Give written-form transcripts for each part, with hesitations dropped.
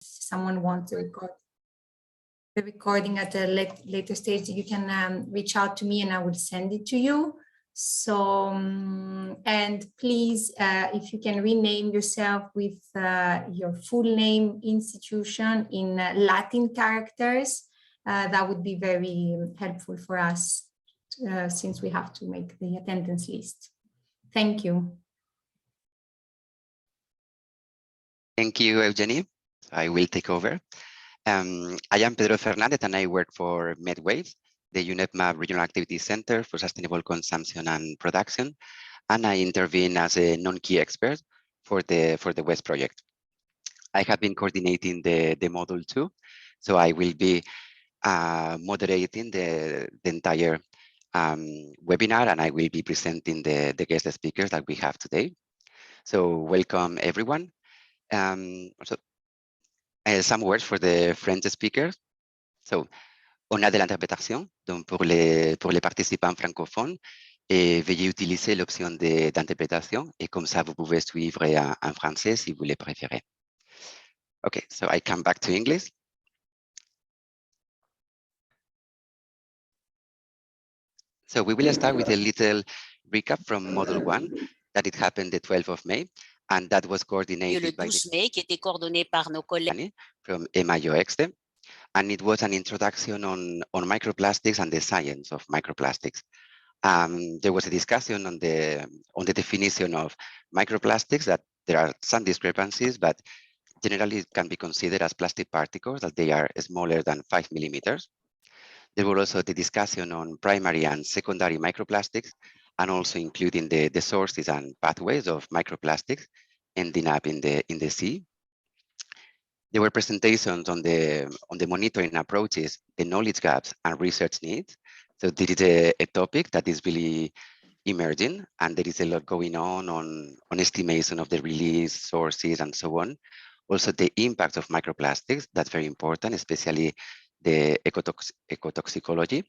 someone wants to record the recording at a later stage, you can reach out to me and I will send it to you. So, and please, if you can rename yourself with your full name, institution in Latin characters, that would be very helpful for us since we have to make the attendance list. Thank you. Thank you, Eugenie. I will take over. I am Pedro Fernandez and I work for MedWaves, the UNEP Regional Activity Center for Sustainable Consumption and Production, and I intervene as a non-key expert for the WES project. I have been coordinating the module 2, so I will be moderating the entire webinar, and I will be presenting the guest speakers that we have today. So welcome everyone. Some words for the French speakers. So, on a de l'interprétation, donc pour les participants francophones, et veuillez utiliser l'option d'interprétation, et comme ça, vous pouvez suivre en français si vous le préférez. Okay, so I come back to English. So we will start with a little recap from Module 1, that it happened the 12th of May, and that was coordinated by Mai, qui était coordonné par nos collègues from MIOXT, and it was an introduction on microplastics and the science of microplastics. There was a discussion on the definition of microplastics, that there are some discrepancies, but generally it can be considered as plastic particles, that they are smaller than 5 millimeters. There was also the discussion on primary and secondary microplastics, and also including the sources and pathways of microplastics ending up in the sea. There were presentations on the monitoring approaches, the knowledge gaps and research needs. So this is a topic that is really emerging, and there is a lot going on estimation of the release, sources, and so on. Also the impact of microplastics, that's very important, especially the ecotoxicology,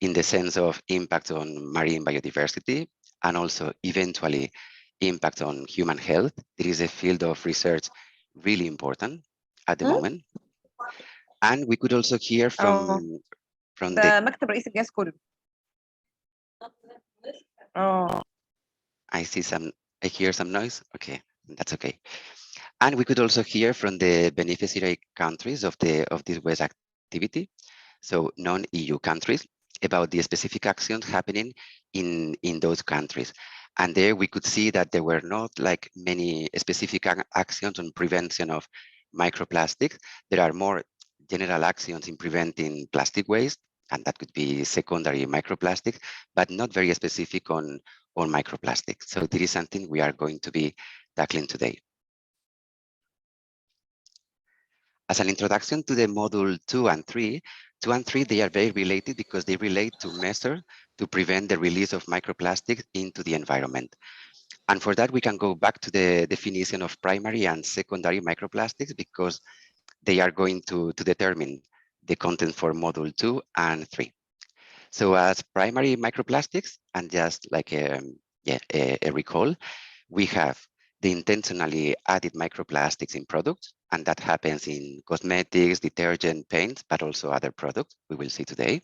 in the sense of impact on marine biodiversity, and also eventually impact on human health. There is a field of research really important at the moment. And we could also hear from the مكتب رئيس الجهاز كله. I hear some noise. Okay, that's okay. And we could also hear from the beneficiary countries of this WES activity, so non-EU countries, about the specific actions happening in those countries. And there we could see that there were not like many specific actions on prevention of microplastics. There are more general actions in preventing plastic waste, and that could be secondary microplastics, but not very specific on microplastics. So this is something we are going to be tackling today. As an introduction to the module 2 and 3, they are very related because they relate to measures to prevent the release of microplastics into the environment. And for that, we can go back to the definition of primary and secondary microplastics, because they are going to determine the content for module 2 and 3. So as primary microplastics, and just like a recall, we have the intentionally added microplastics in products, and that happens in cosmetics, detergent, paints, but also other products we will see today.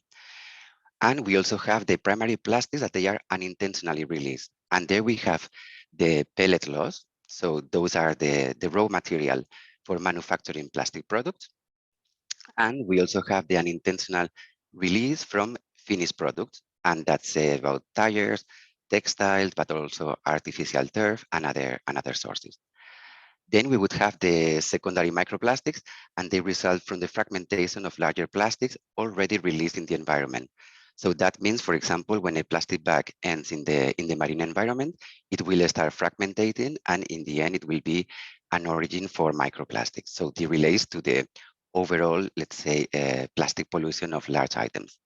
And we also have the primary plastics that they are unintentionally released. And there we have the pellet loss. So those are the raw material for manufacturing plastic products. And we also have the unintentional release from finished products. And that's about tires, textiles, but also artificial turf and other sources. Then we would have the secondary microplastics, and they result from the fragmentation of larger plastics already released in the environment. So that means, for example, when a plastic bag ends in the marine environment, it will start fragmentating, and in the end, it will be an origin for microplastics. So it relates to the overall, let's say, plastic pollution of large items.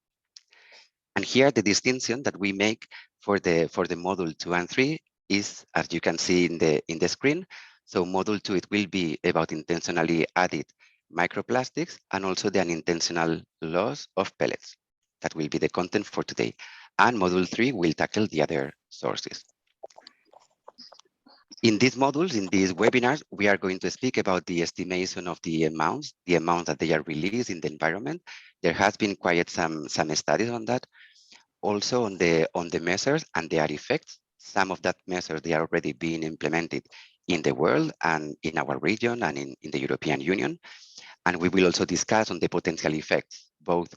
And here, the distinction that we make for the module 2 and 3 is, as you can see in the screen. So module 2, it will be about intentionally added microplastics and also the unintentional loss of pellets. That will be the content for today. And module 3 will tackle the other sources. In these modules, in these webinars, we are going to speak about the estimation of the amounts that they are released in the environment. There has been quite some studies on that. Also on the measures and their effects. Some of that measures, they are already being implemented in the world and in our region and in the European Union. And we will also discuss on the potential effects, both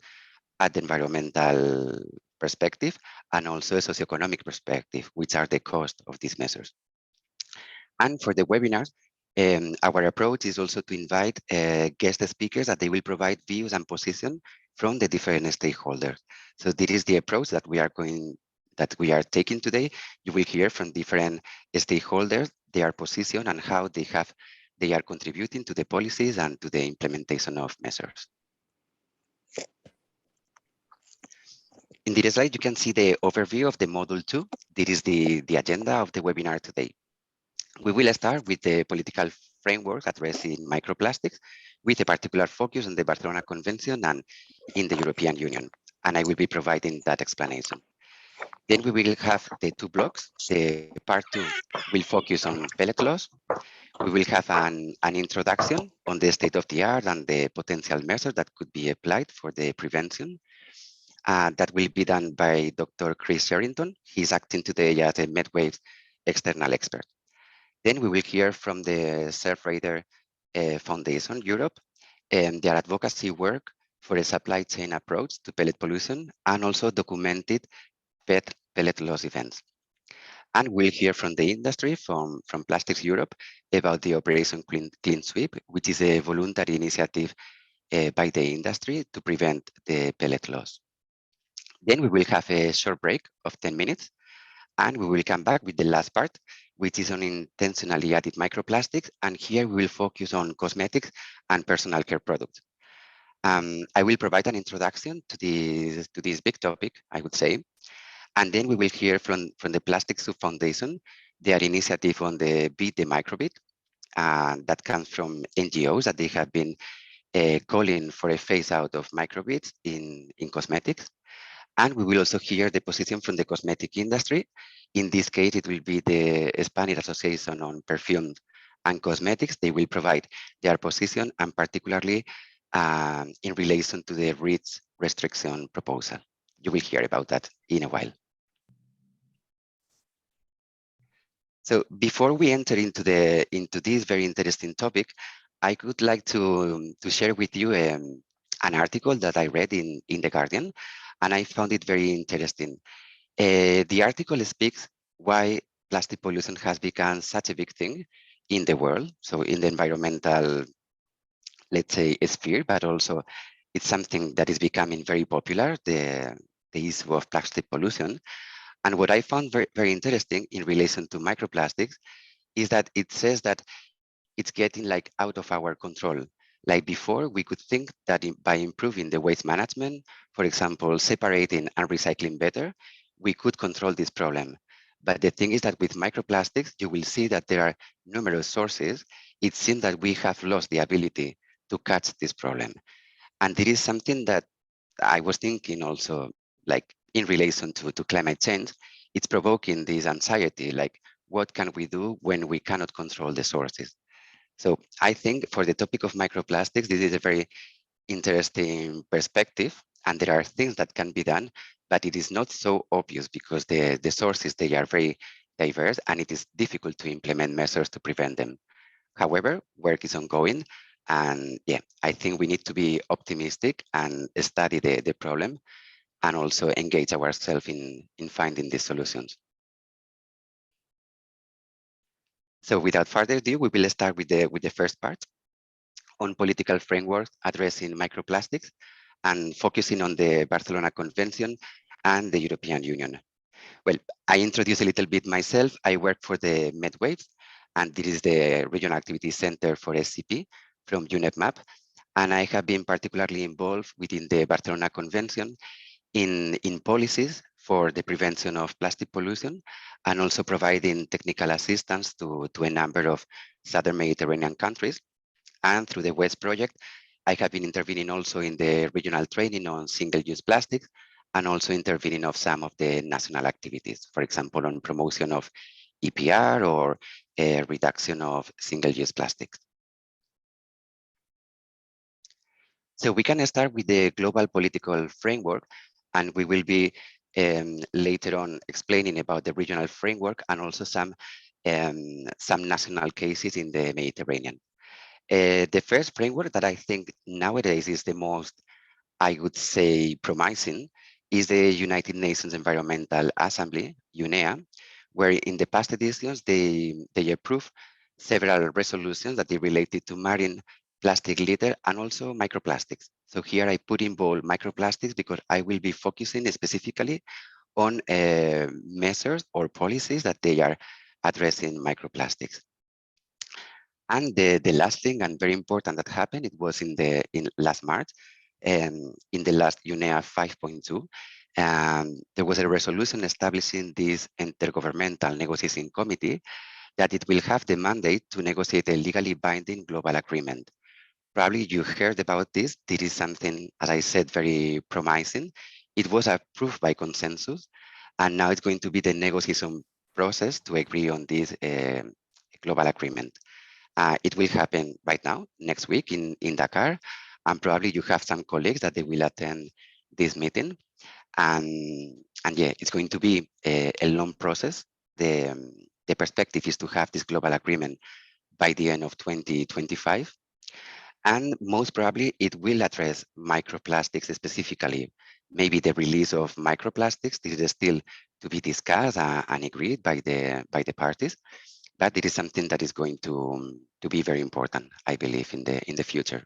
at the environmental perspective and also a socioeconomic perspective, which are the cost of these measures. And for the webinars, our approach is also to invite guest speakers that they will provide views and position from the different stakeholders. So this is the approach that we are taking today. You will hear from different stakeholders, their position and how they are contributing to the policies and to the implementation of measures. In this slide, you can see the overview of the module 2. This is the agenda of the webinar today. We will start with the political framework addressing microplastics with a particular focus on the Barcelona Convention and in the European Union. And I will be providing that explanation. Then we will have the two blocks. The part 2 will focus on pellet loss. We will have an introduction on the state of the art and the potential measures that could be applied for the prevention. That will be done by Dr. Chris Harrington. He's acting today as a MedWaves external expert. Then we will hear from the Surfrider Foundation Europe and their advocacy work for a supply chain approach to pellet pollution and also documented pellet loss events. And we'll hear from the industry, from Plastics Europe, about the Operation Clean Sweep, which is a voluntary initiative by the industry to prevent the pellet loss. Then we will have a short break of 10 minutes, and we will come back with the last part, which is on intentionally added microplastics. And here we will focus on cosmetics and personal care products. I will provide an introduction to this big topic, I would say. And then we will hear from the Plastic Soup Foundation, their initiative on the Beat the Microbit. That comes from NGOs that they have been calling for a phase out of microbits in cosmetics. And we will also hear the position from the cosmetic industry. In this case, it will be the Spanish Association on Perfumes and Cosmetics. They will provide their position, and particularly in relation to the REACH restriction proposal. You will hear about that in a while. So before we enter into this very interesting topic, I would like to share with you an article that I read in The Guardian, and I found it very interesting. The article speaks why plastic pollution has become such a big thing in the world, so in the environmental, let's say, sphere, but also it's something that is becoming very popular, the issue of plastic pollution. And what I found very, very interesting in relation to microplastics is that it says that it's getting like out of our control. Like before, we could think that by improving the waste management, for example, separating and recycling better, we could control this problem. But the thing is that with microplastics, you will see that there are numerous sources. It seems that we have lost the ability to catch this problem. And this is something that I was thinking also, like in relation to climate change, it's provoking this anxiety, like what can we do when we cannot control the sources? So I think for the topic of microplastics, this is a very interesting perspective, and there are things that can be done, but it is not so obvious because the sources, they are very diverse and it is difficult to implement measures to prevent them. However, work is ongoing, and yeah, I think we need to be optimistic and study the problem and also engage ourselves in finding these solutions. So without further ado, we will start with the first part on political framework addressing microplastics and focusing on the Barcelona Convention and the European Union. Well, I introduce a little bit myself. I work for the MedWaves, and this is the Regional Activity Center for SCP from UNEP-MAP. And I have been particularly involved within the Barcelona Convention in policies for the prevention of plastic pollution and also providing technical assistance to a number of Southern Mediterranean countries. And through the WES project, I have been intervening also in the regional training on single-use plastics and also intervening of some of the national activities, for example, on promotion of EPR or reduction of single-use plastics. So we can start with the global political framework, and we will be later on explaining about the regional framework and also some national cases in the Mediterranean. The first framework that I think nowadays is the most, I would say, promising is the United Nations Environmental Assembly, UNEA, where in the past editions, they approved several resolutions that are related to marine plastic litter and also microplastics. So here I put in bold microplastics because I will be focusing specifically on measures or policies that they are addressing microplastics. And the last thing and very important that happened, it was in last March, in the last UNEA 5.2, there was a resolution establishing this intergovernmental negotiating committee that it will have the mandate to negotiate a legally binding global agreement. Probably you heard about this. This is something, as I said, very promising. It was approved by consensus, and now it's going to be the negotiation process to agree on this global agreement. It will happen right now, next week in Dakar, and probably you have some colleagues that they will attend this meeting. And yeah, it's going to be a long process. The perspective is to have this global agreement by the end of 2025. And most probably it will address microplastics specifically. Maybe the release of microplastics, this is still to be discussed and agreed by the parties. But it is something that is going to be very important, I believe, in the future.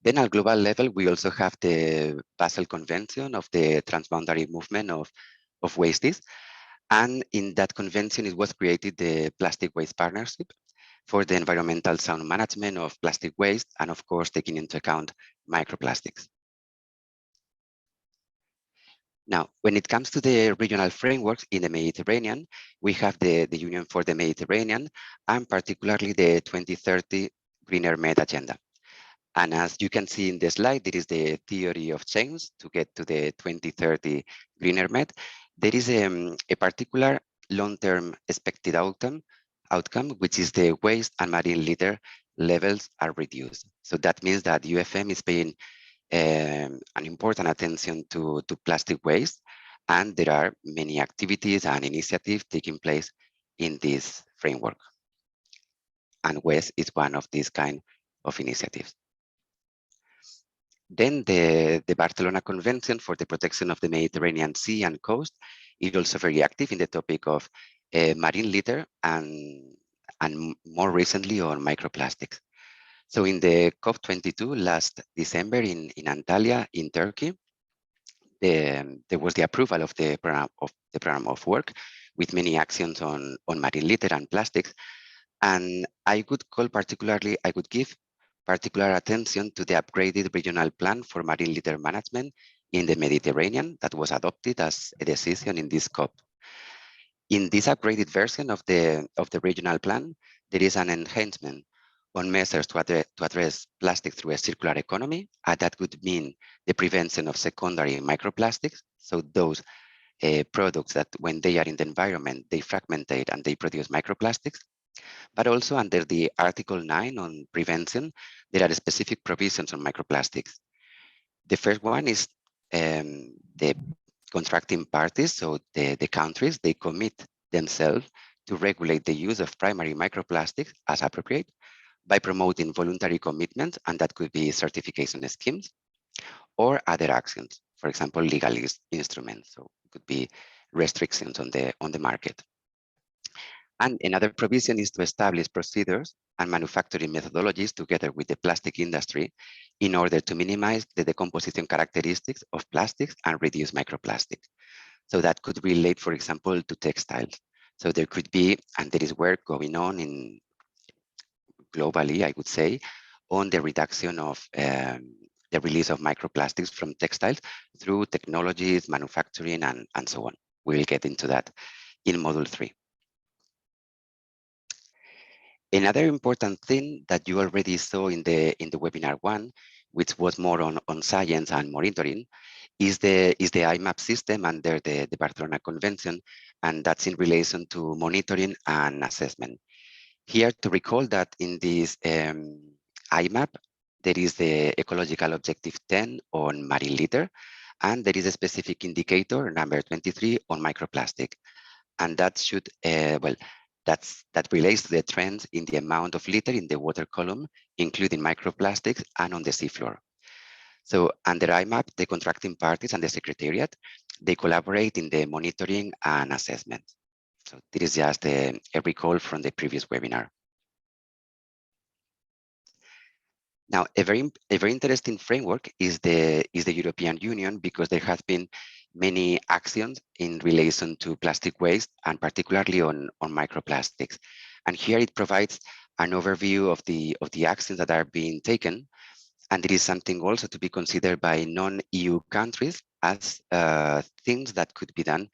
Then at global level, we also have the Basel Convention of the Transboundary Movement of Wastes. And in that convention, it was created the Plastic Waste Partnership for the environmental sound management of plastic waste, and of course, taking into account microplastics. Now, when it comes to the regional frameworks in the Mediterranean, we have the Union for the Mediterranean, and particularly the 2030 Greener Med Agenda. And as you can see in the slide, there is the theory of change to get to the 2030 Greener Med. There is a particular long-term expected outcome, which is the waste and marine litter levels are reduced. So that means that UFM is paying an important attention to plastic waste, and there are many activities and initiatives taking place in this framework. And WES is one of these kind of initiatives. Then the Barcelona Convention for the Protection of the Mediterranean Sea and Coast is also very active in the topic of marine litter and more recently on microplastics. So in the COP22 last December in Antalya in Turkey, there was the approval of the program of work with many actions on marine litter and plastics. And I would give particular attention to the upgraded regional plan for marine litter management in the Mediterranean that was adopted as a decision in this COP. In this upgraded version of the regional plan, there is an enhancement on measures to address plastic through a circular economy, and that would mean the prevention of secondary microplastics. So those products that when they are in the environment, they fragmentate and they produce microplastics. But also under the Article 9 on prevention, there are specific provisions on microplastics. The first one is the contracting parties, so the countries, they commit themselves to regulate the use of primary microplastics as appropriate by promoting voluntary commitments, and that could be certification schemes or other actions, for example, legal instruments, so it could be restrictions on the market. And another provision is to establish procedures and manufacturing methodologies together with the plastic industry in order to minimize the decomposition characteristics of plastics and reduce microplastics. So that could relate, for example, to textiles. So there could be, and there is work going on in globally, I would say, on the reduction of the release of microplastics from textiles through technologies, manufacturing, and so on. We'll get into that in Module 3. Another important thing that you already saw in the webinar 1, which was more on science and monitoring, is the IMAP system under the Barcelona Convention, and that's in relation to monitoring and assessment. Here to recall that in this IMAP, there is the ecological objective 10 on marine litter, and there is a specific indicator, number 23, on microplastic. And that should, that relates to the trends in the amount of litter in the water column, including microplastics, and on the seafloor. So under IMAP, the contracting parties and the Secretariat, they collaborate in the monitoring and assessment. So this is just a recall from the previous webinar. Now, a very interesting framework is the European Union, because there has been many actions in relation to plastic waste, and particularly on microplastics. And here it provides an overview of the actions that are being taken. And it is something also to be considered by non-EU countries as things that could be done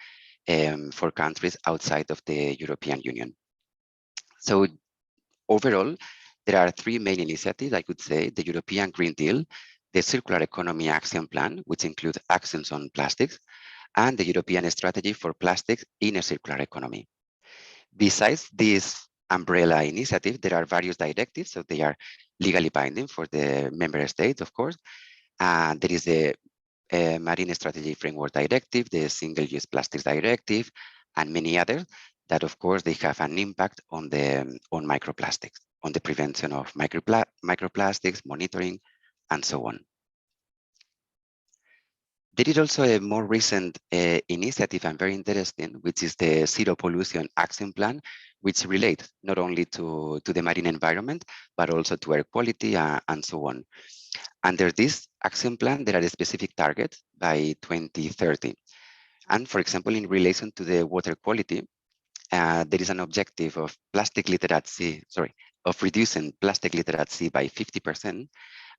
for countries outside of the European Union. So overall, there are three main initiatives, I could say: the European Green Deal, the Circular Economy Action Plan, which includes actions on plastics, and the European Strategy for Plastics in a Circular Economy. Besides this umbrella initiative, there are various directives, so they are legally binding for the member states, of course. There is the Marine Strategy Framework Directive, the Single-Use Plastics Directive, and many others that, of course, they have an impact on microplastics, on the prevention of microplastics, monitoring, and so on. There is also a more recent initiative and very interesting, which is the Zero Pollution Action Plan, which relates not only to the marine environment, but also to air quality and so on. Under this action plan, there are specific targets by 2030. And for example, in relation to the water quality, there is an objective of of reducing plastic litter at sea by 50%,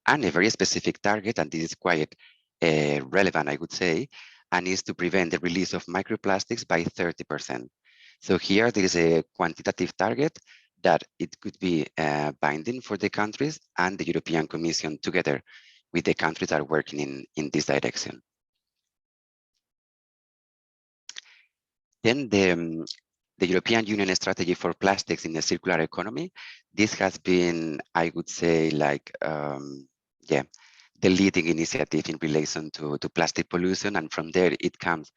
and a very specific target, and this is quite relevant, I would say, and is to prevent the release of microplastics by 30%. So here there is a quantitative target that it could be binding for the countries and the European Commission together with the countries that are working in this direction. Then the European Union Strategy for Plastics in the Circular Economy, this has been, I would say, like, the leading initiative in relation to plastic pollution. And from there, it comes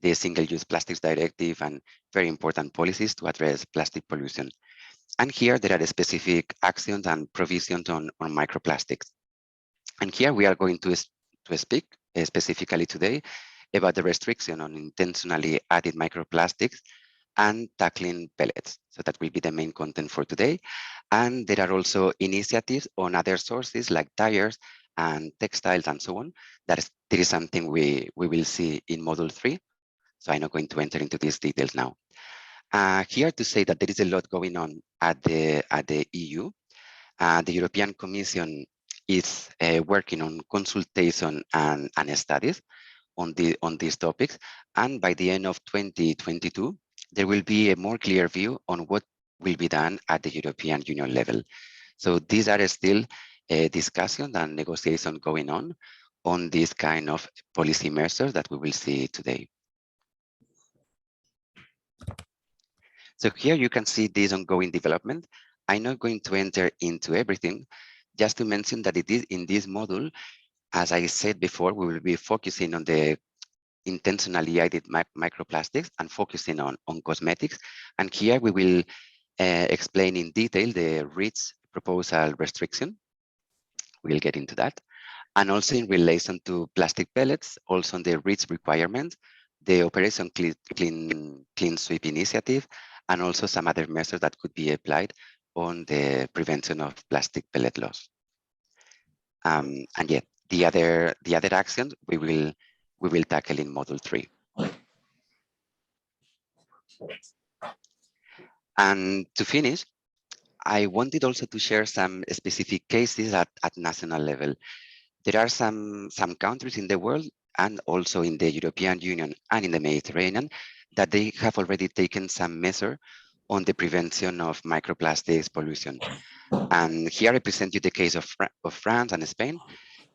the Single-Use Plastics Directive and very important policies to address plastic pollution. And here there are specific actions and provisions on microplastics. And here we are going to speak specifically today about the restriction on intentionally added microplastics and tackling pellets. So that will be the main content for today. And there are also initiatives on other sources like tires and textiles and so on. There is something we will see in Module 3. So I'm not going to enter into these details now. Here to say that there is a lot going on at the EU. The European Commission is working on consultation and studies on these topics. And by the end of 2022, there will be a more clear view on what will be done at the European Union level. So these are still discussions and negotiations going on this kind of policy measures that we will see today. So here you can see this ongoing development. I'm not going to enter into everything, just to mention that it is in this module, as I said before, we will be focusing on the intentionally added microplastics and focusing on cosmetics. And here we will explain in detail the REACH proposal restriction. We'll get into that. And also in relation to plastic pellets, also on the REACH requirements, the Operation Clean Sweep initiative, and also some other measures that could be applied on the prevention of plastic pellet loss. And yet the other actions we will tackle in Module 3. And to finish, I wanted also to share some specific cases at national level. There are some countries in the world and also in the European Union and in the Mediterranean that they have already taken some measure on the prevention of microplastics pollution. And here I present you the case of France and Spain.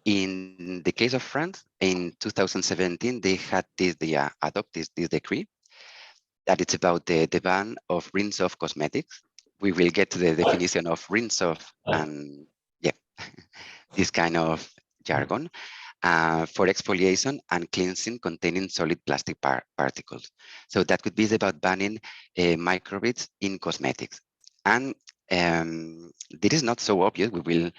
In the case of France, in 2017, they had this, they adopted this decree that it's about the ban of rinse-off cosmetics. We will get to the definition of rinse-off and yeah, this kind of jargon for exfoliation and cleansing containing solid plastic particles. So that could be about banning microbeads in cosmetics. And this is not so obvious. We will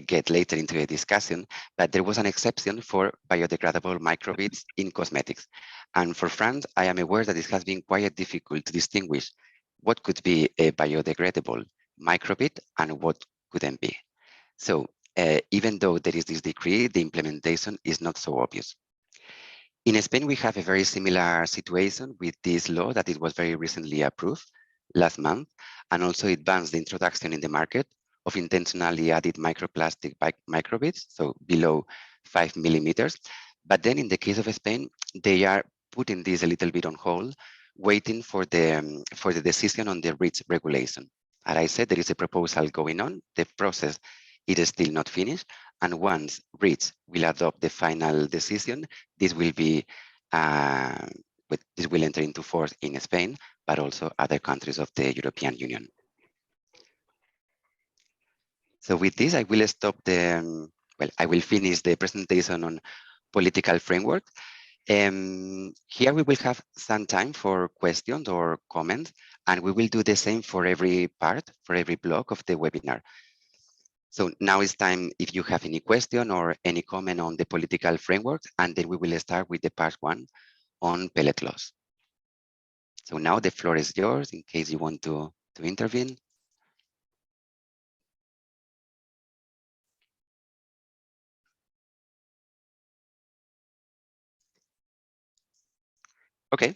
get later into a discussion, but there was an exception for biodegradable microbeads in cosmetics. And for France, I am aware that it has been quite difficult to distinguish what could be a biodegradable microbead and what couldn't be. So even though there is this decree, the implementation is not so obvious. In Spain, we have a very similar situation with this law that it was very recently approved last month, and also it bans the introduction in the market of intentionally added microplastic microbeads, so below 5 millimeters. But then in the case of Spain, they are putting this a little bit on hold, waiting for the decision on the REACH regulation. As I said, there is a proposal going on. The process it is still not finished. And once REACH will adopt the final decision, this will be this will enter into force in Spain, but also other countries of the European Union. So with this, I will stop I will finish the presentation on political framework. Here we will have some time for questions or comments, and we will do the same for every part, for every block of the webinar. So now it's time if you have any question or any comment on the political framework, and then we will start with the part 1 on pellet loss. So now the floor is yours in case you want to intervene. Okay,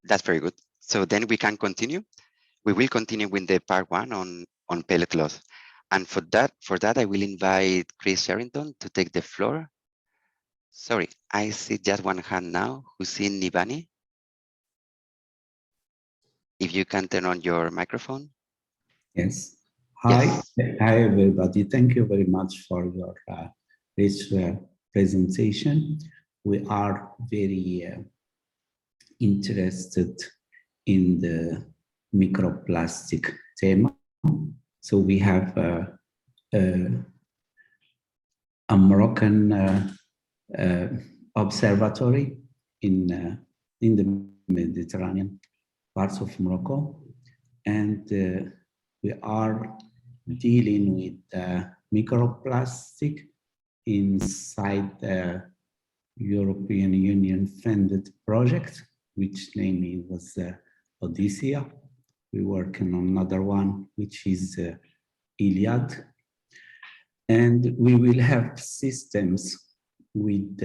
that's very good. So then we can continue. We will continue with the part 1 on pellet loss. And for that, I will invite Chris Harrington to take the floor. Sorry, I see just one hand now. Hussein Nibani. If you can turn on your microphone. Yes. Hi, yes. Hi everybody. Thank you very much for your rich presentation. We are very interested in the microplastic demo. So we have a Moroccan observatory in the Mediterranean parts of Morocco, and we are dealing with microplastic inside the European Union funded project, which namely was Odyssea. We're working on another one, which is Iliad. And we will have systems with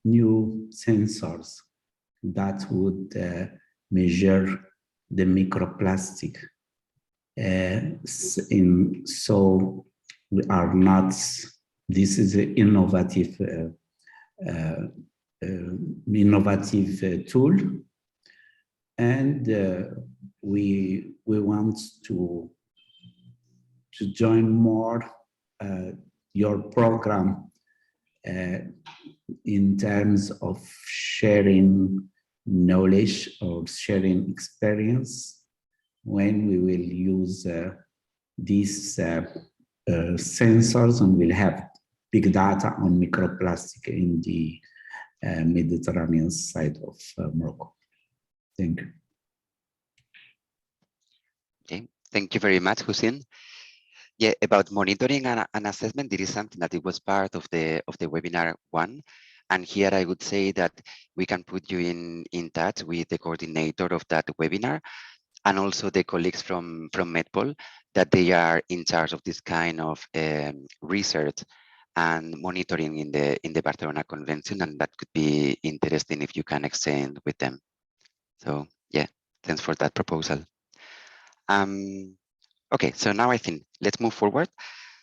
new sensors that would measure the microplastic. So we are not, this is an innovative tool, and we want to join more your program in terms of sharing knowledge or sharing experience when we will use these sensors, and we'll have big data on microplastic in the Mediterranean side of Morocco. Thank you. Okay, thank you very much, Hussein. Yeah, about monitoring and assessment, this is something that it was part of the webinar 1. And here I would say that we can put you in touch with the coordinator of that webinar, and also the colleagues from MedPol, that they are in charge of this kind of research and monitoring in the Barcelona Convention, and that could be interesting if you can exchange with them. So yeah, thanks for that proposal. Okay, so now I think let's move forward.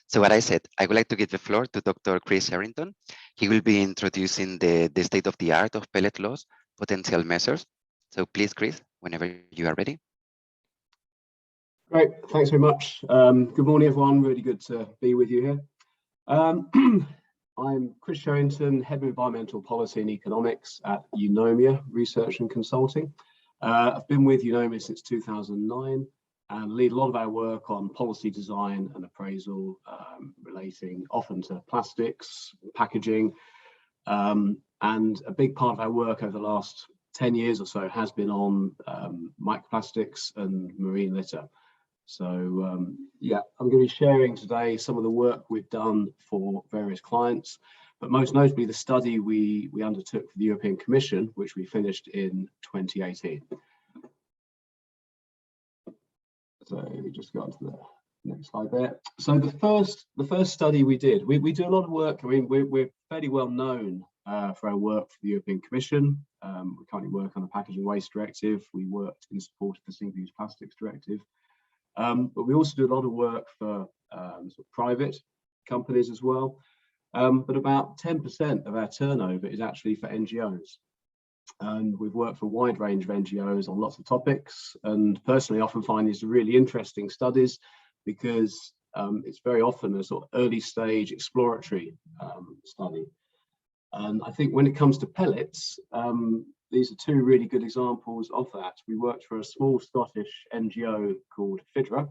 So what I said, I would like to give the floor to Dr. Chris Harrington. He will be introducing the state of the art of pellet loss, potential measures. So please, Chris, whenever you are ready. Great, thanks very much. Good morning, everyone. Really good to be with you here. I'm Chris Harrington, Head of Environmental Policy and Economics at Eunomia Research and Consulting. I've been with Eunomia since 2009 and lead a lot of our work on policy design and appraisal relating often to plastics, packaging, and a big part of our work over the last 10 years or so has been on microplastics and marine litter. So yeah, I'm going to be sharing today some of the work we've done for various clients, but most notably the study we undertook for the European Commission, which we finished in 2018. So we just go on to the next slide there. So the first study we did, we do a lot of work. I mean, we're fairly well known for our work for the European Commission. We currently work on the Packaging Waste Directive. We worked in support of the Single-Use Plastics Directive. But we also do a lot of work for sort of private companies as well. But about 10% of our turnover is actually for NGOs. And we've worked for a wide range of NGOs on lots of topics. And personally, I often find these really interesting studies because it's very often a sort of early stage exploratory study. And I think when it comes to pellets, these are two really good examples of that. We worked for a small Scottish NGO called FIDRA,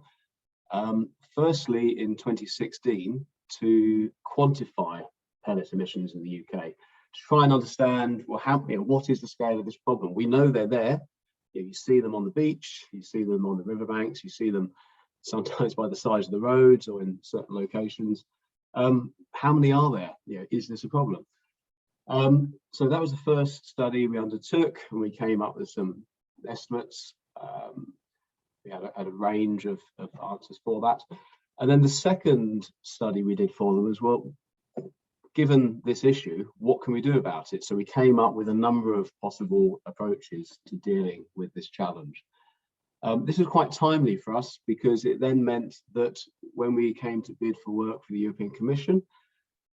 firstly in 2016 to quantify pellet emissions in the UK, to try and understand, well, what is the scale of this problem? We know they're there. You see them on the beach, you see them on the riverbanks, you see them sometimes by the sides of the roads or in certain locations. How many are there? Is this a problem? So that was the first study we undertook, and we came up with some estimates. We had a range of answers for that. And then the second study we did for them was, well, given this issue, what can we do about it? So we came up with a number of possible approaches to dealing with this challenge. This was quite timely for us because it then meant that when we came to bid for work for the European Commission,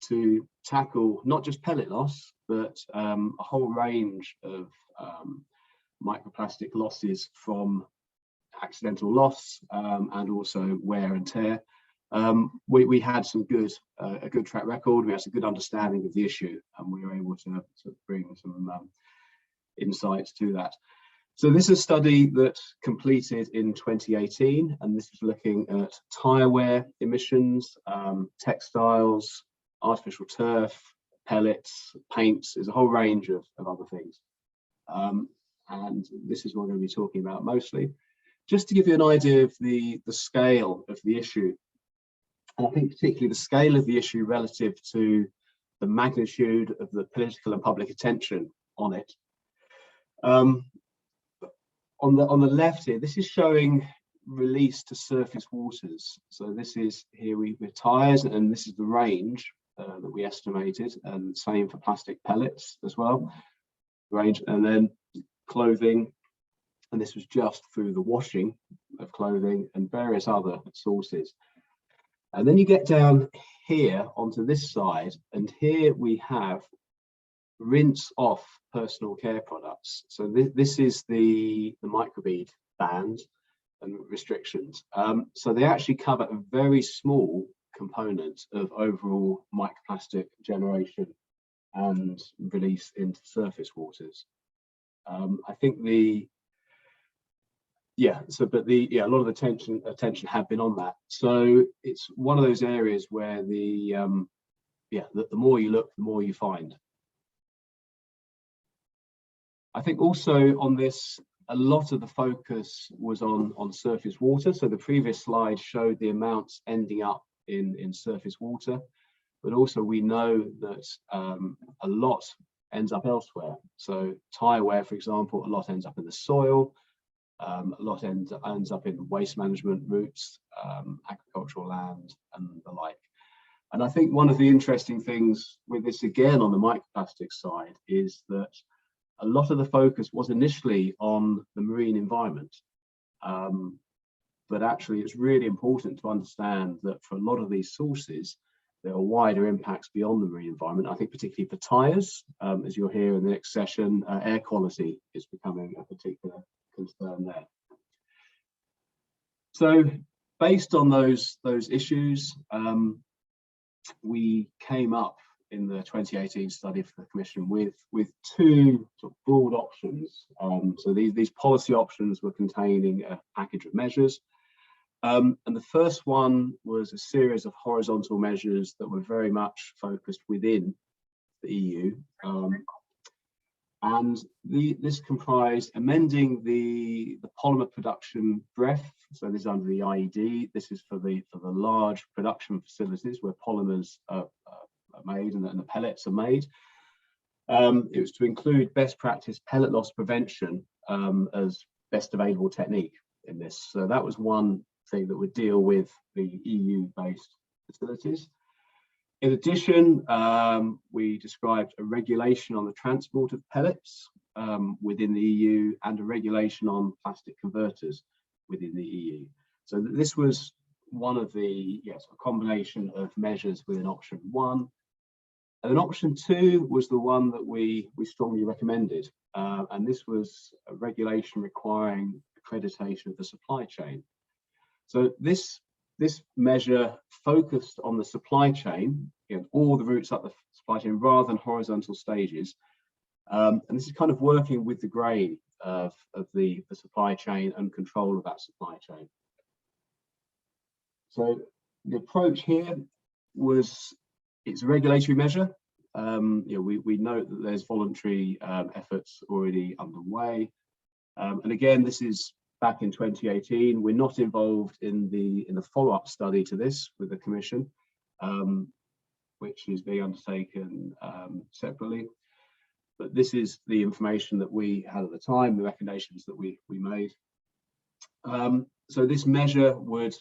to tackle not just pellet loss, but a whole range of microplastic losses from accidental loss and also wear and tear. We had a good track record. We had a good understanding of the issue, and we were able to bring some insights to that. So this is a study that completed in 2018, and this was looking at tyre wear emissions, textiles, artificial turf, pellets, paints. There's a whole range of other things. And this is what we're going to be talking about mostly. Just to give you an idea of the scale of the issue, and I think particularly the scale of the issue relative to the magnitude of the political and public attention on it. On the left here, this is showing release to surface waters. So this is here with tyres, and this is the range that we estimated, and same for plastic pellets as well. Range, and then clothing, and this was just through the washing of clothing and various other sources. And then you get down here onto this side, and here we have rinse off personal care products. So this is the microbead bans and restrictions. So they actually cover a very small component of overall microplastic generation and release into surface waters. I think a lot of attention have been on that. So it's one of those areas where the more you look, the more you find. I think also on this, a lot of the focus was on surface water. So the previous slide showed the amounts ending up in surface water, but also we know that a lot ends up elsewhere. So tyre wear, for example, a lot ends up in the soil, a lot ends up in waste management routes, agricultural land and the like. And I think one of the interesting things with this, again on the microplastics side, is that a lot of the focus was initially on the marine environment. But actually it's really important to understand that for a lot of these sources, there are wider impacts beyond the marine environment. I think particularly for tyres, as you'll hear in the next session, air quality is becoming a particular concern there. So based on those issues, we came up in the 2018 study for the Commission with two sort of broad options. So these policy options were containing a package of measures. And the first one was a series of horizontal measures that were very much focused within the EU. And this comprised amending the polymer production breadth. So this is under the IED. This is for the large production facilities where polymers are made and the pellets are made. It was to include best practice pellet loss prevention as best available technique in this. So that was one thing that would deal with the EU-based facilities. In addition, we described a regulation on the transport of pellets within the EU and a regulation on plastic converters within the EU. So this was one of the, a combination of measures within option one. And then option two was the one that we strongly recommended. And this was a regulation requiring accreditation of the supply chain. So this measure focused on the supply chain, all the routes up the supply chain rather than horizontal stages. And this is kind of working with the grain of the supply chain and control of that supply chain. So the approach here was, it's a regulatory measure. We note that there's voluntary efforts already underway. And again, this is back in 2018. We're not involved in the follow-up study to this with the Commission, which is being undertaken separately. But this is the information that we had at the time, the recommendations that we made. So this measure would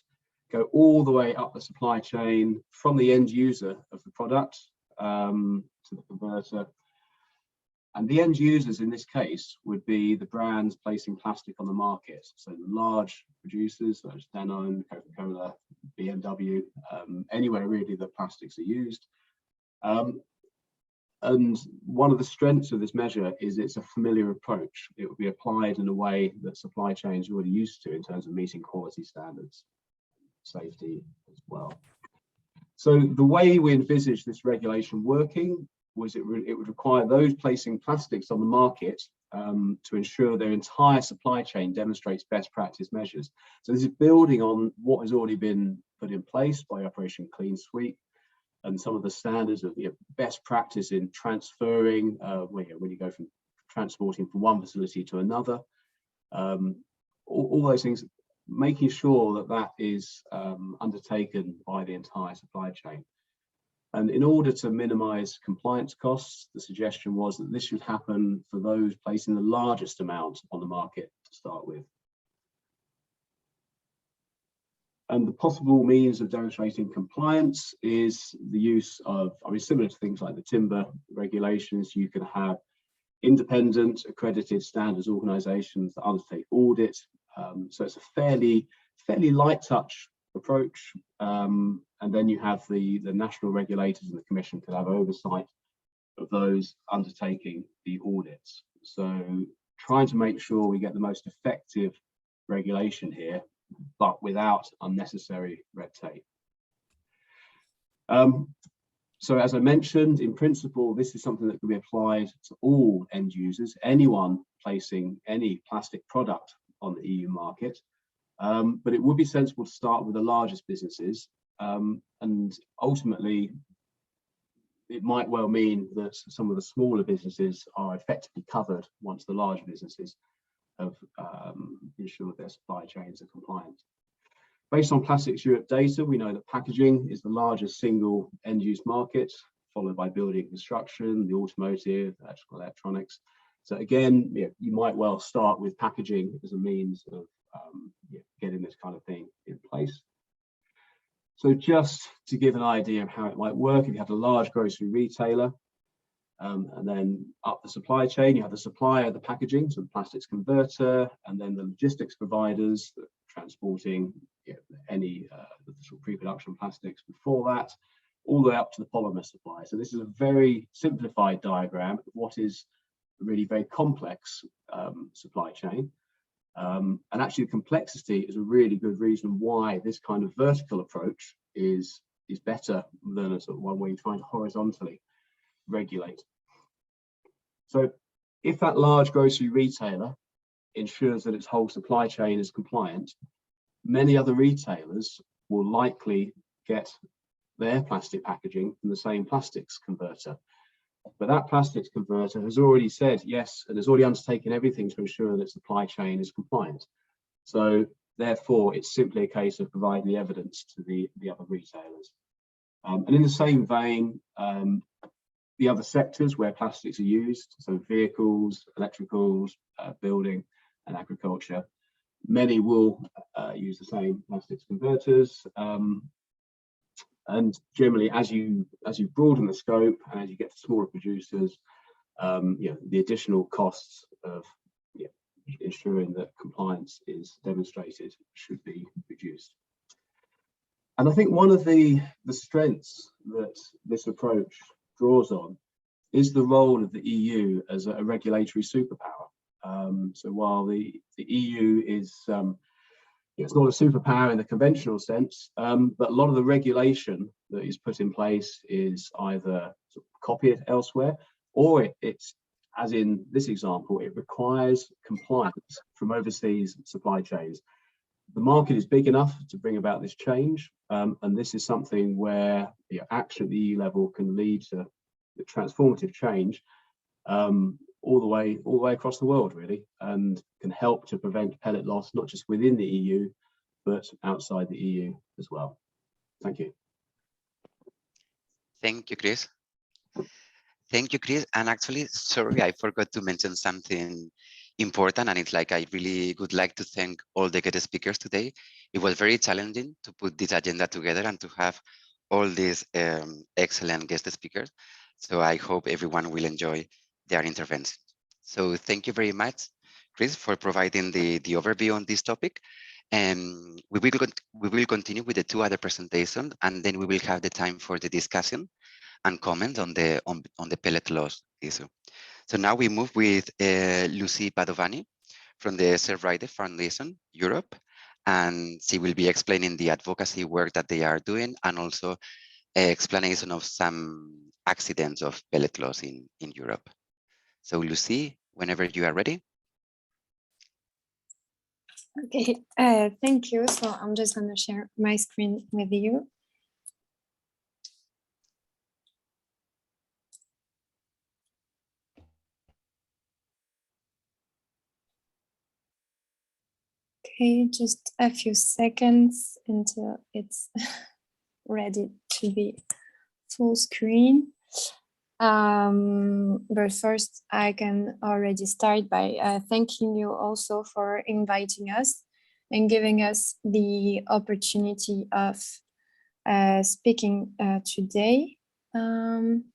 go all the way up the supply chain from the end user of the product to the converter. And the end users in this case would be the brands placing plastic on the market. So the large producers, such as Danone, Coca-Cola, BMW, anywhere really that plastics are used. And one of the strengths of this measure is it's a familiar approach. It will be applied in a way that supply chains are already used to in terms of meeting quality standards, safety as well. So the way we envisage this regulation working was it would require those placing plastics on the market to ensure their entire supply chain demonstrates best practice measures. So this is building on what has already been put in place by Operation Clean Sweep and some of the standards of best practice in transferring when you go from transporting from one facility to another, all those things, making sure that that is undertaken by the entire supply chain. And in order to minimize compliance costs, the suggestion was that this should happen for those placing the largest amount on the market to start with. And the possible means of demonstrating compliance is the use of, similar to things like the timber regulations, you can have independent accredited standards organizations that undertake audit. So it's a fairly light touch approach. And then you have the national regulators and the Commission could have oversight of those undertaking the audits. So trying to make sure we get the most effective regulation here, but without unnecessary red tape. So as I mentioned, in principle, this is something that can be applied to all end users, anyone placing any plastic product on the EU market. But it would be sensible to start with the largest businesses, and ultimately it might well mean that some of the smaller businesses are effectively covered once the larger businesses have ensured their supply chains are compliant. Based on Plastics Europe data, we know that packaging is the largest single end-use market, followed by building and construction, the automotive, electrical electronics. So again, you might well start with packaging as a means of getting this kind of thing in place. So just to give an idea of how it might work, if you have a large grocery retailer, and then up the supply chain, you have the supplier of the packaging, so the plastics converter, and then the logistics providers that are transporting any sort of pre-production plastics before that, all the way up to the polymer supply. So this is a very simplified diagram of what is a really very complex supply chain. And actually the complexity is a really good reason why this kind of vertical approach is better than a sort of one where you're trying to horizontally regulate. So if that large grocery retailer ensures that its whole supply chain is compliant, many other retailers will likely get their plastic packaging from the same plastics converter. But that plastics converter has already said yes, and has already undertaken everything to ensure that supply chain is compliant. So therefore, it's simply a case of providing the evidence to the other retailers. And in the same vein, the other sectors where plastics are used, so vehicles, electricals, building and agriculture, many will use the same plastics converters. And generally, as you broaden the scope and as you get to smaller producers, the additional costs of ensuring that compliance is demonstrated should be reduced. And I think one of the strengths that this approach draws on is the role of the EU as a regulatory superpower. So while the EU is it's not a superpower in the conventional sense, but a lot of the regulation that is put in place is either sort of copied elsewhere, or it's, as in this example, it requires compliance from overseas supply chains. The market is big enough to bring about this change, and this is something where action at the EU level can lead to the transformative change all the way across the world, really, and can help to prevent pellet loss, not just within the EU, but outside the EU as well. Thank you. Thank you, Chris. Thank you, Chris. And actually, sorry, I forgot to mention something important, and it's like I really would like to thank all the guest speakers today. It was very challenging to put this agenda together and to have all these excellent guest speakers. So I hope everyone will enjoy their intervention. So thank you very much, Chris, for providing the overview on this topic. And we will continue with the two other presentations, and then we will have the time for the discussion and comment on the pellet loss issue. So now we move with Lucy Padovani from the Surfrider Foundation Europe, and she will be explaining the advocacy work that they are doing, and also explanation of some accidents of pellet loss in Europe. So Lucy, whenever you are ready. Okay, thank you. So I'm just going to share my screen with you. Okay, just a few seconds until it's ready to be full screen. But first, I can already start by thanking you also for inviting us and giving us the opportunity of speaking today on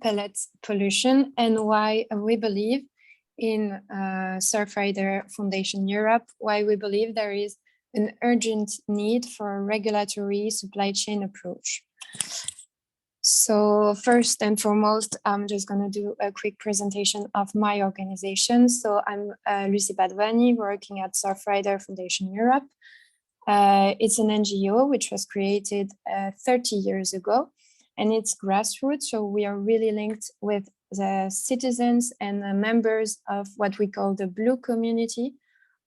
pellet pollution and why we believe in Surfrider Foundation Europe, why we believe there is an urgent need for a regulatory supply chain approach. So first and foremost, I'm just going to do a quick presentation of my organization. So I'm Lucy Padovani, working at Surfrider Foundation Europe. It's an NGO which was created 30 years ago, and it's grassroots. So we are really linked with the citizens and the members of what we call the blue community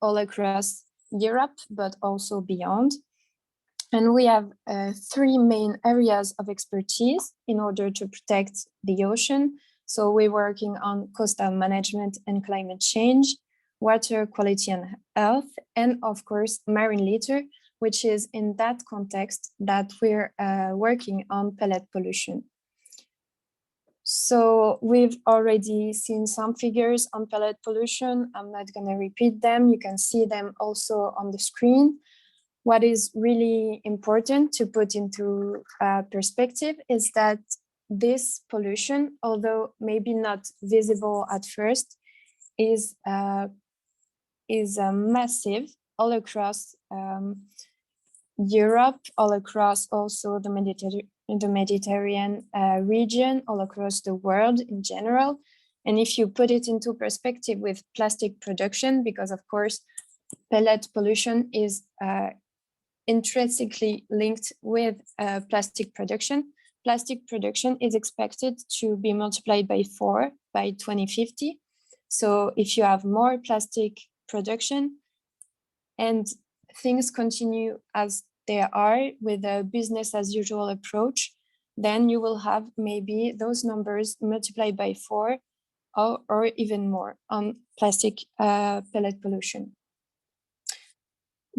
all across Europe, but also beyond. And we have three main areas of expertise in order to protect the ocean. So we're working on coastal management and climate change, water quality and health, and of course, marine litter, which is in that context that we're working on pellet pollution. So we've already seen some figures on pellet pollution. I'm not going to repeat them. You can see them also on the screen. What is really important to put into perspective is that this pollution, although maybe not visible at first, is massive all across Europe, all across also the Mediterranean region, all across the world in general. And if you put it into perspective with plastic production, because of course, pellet pollution is intrinsically linked with plastic production, plastic production is expected to be multiplied by 4 by 2050. So if you have more plastic production and things continue as they are with a business as usual approach, then you will have maybe those numbers multiplied by 4 or even more on plastic pellet pollution.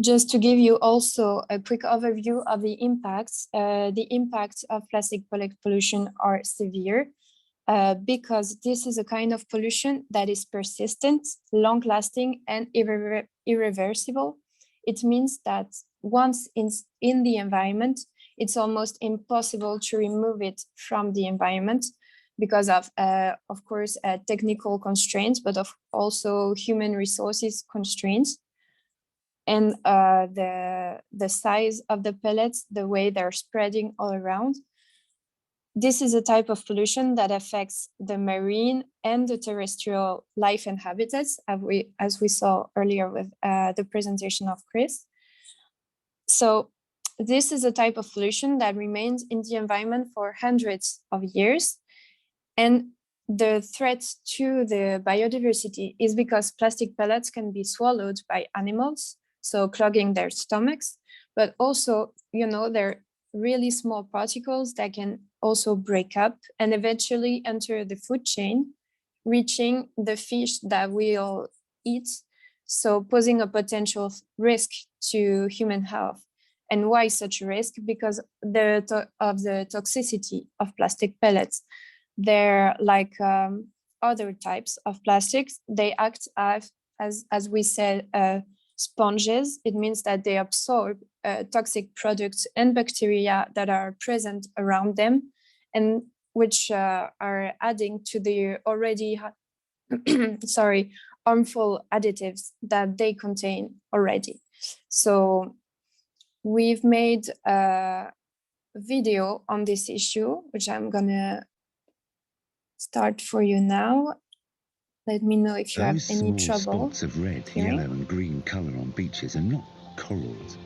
Just to give you also a quick overview of the impacts of plastic pellet pollution are severe because this is a kind of pollution that is persistent, long-lasting, and irreversible. It means that once in the environment, it's almost impossible to remove it from the environment because of course, technical constraints, but also human resources constraints. And the size of the pellets, the way they're spreading all around. This is a type of pollution that affects the marine and the terrestrial life and habitats, as we saw earlier with the presentation of Chris. So this is a type of pollution that remains in the environment for hundreds of years. And the threat to the biodiversity is because plastic pellets can be swallowed by animals, so clogging their stomachs, but also, they're really small particles that can also break up and eventually enter the food chain, reaching the fish that we all eat, so posing a potential risk to human health. And why such a risk? Because of the toxicity of plastic pellets. They're like other types of plastics. They act as we said, sponges. It means that they absorb toxic products and bacteria that are present around them, and which are adding to the already harmful additives that they contain already. So we've made a video on this issue, which I'm gonna start for you now. Let me know if you have any trouble. Spots of red, yellow and green colour on beaches are not corals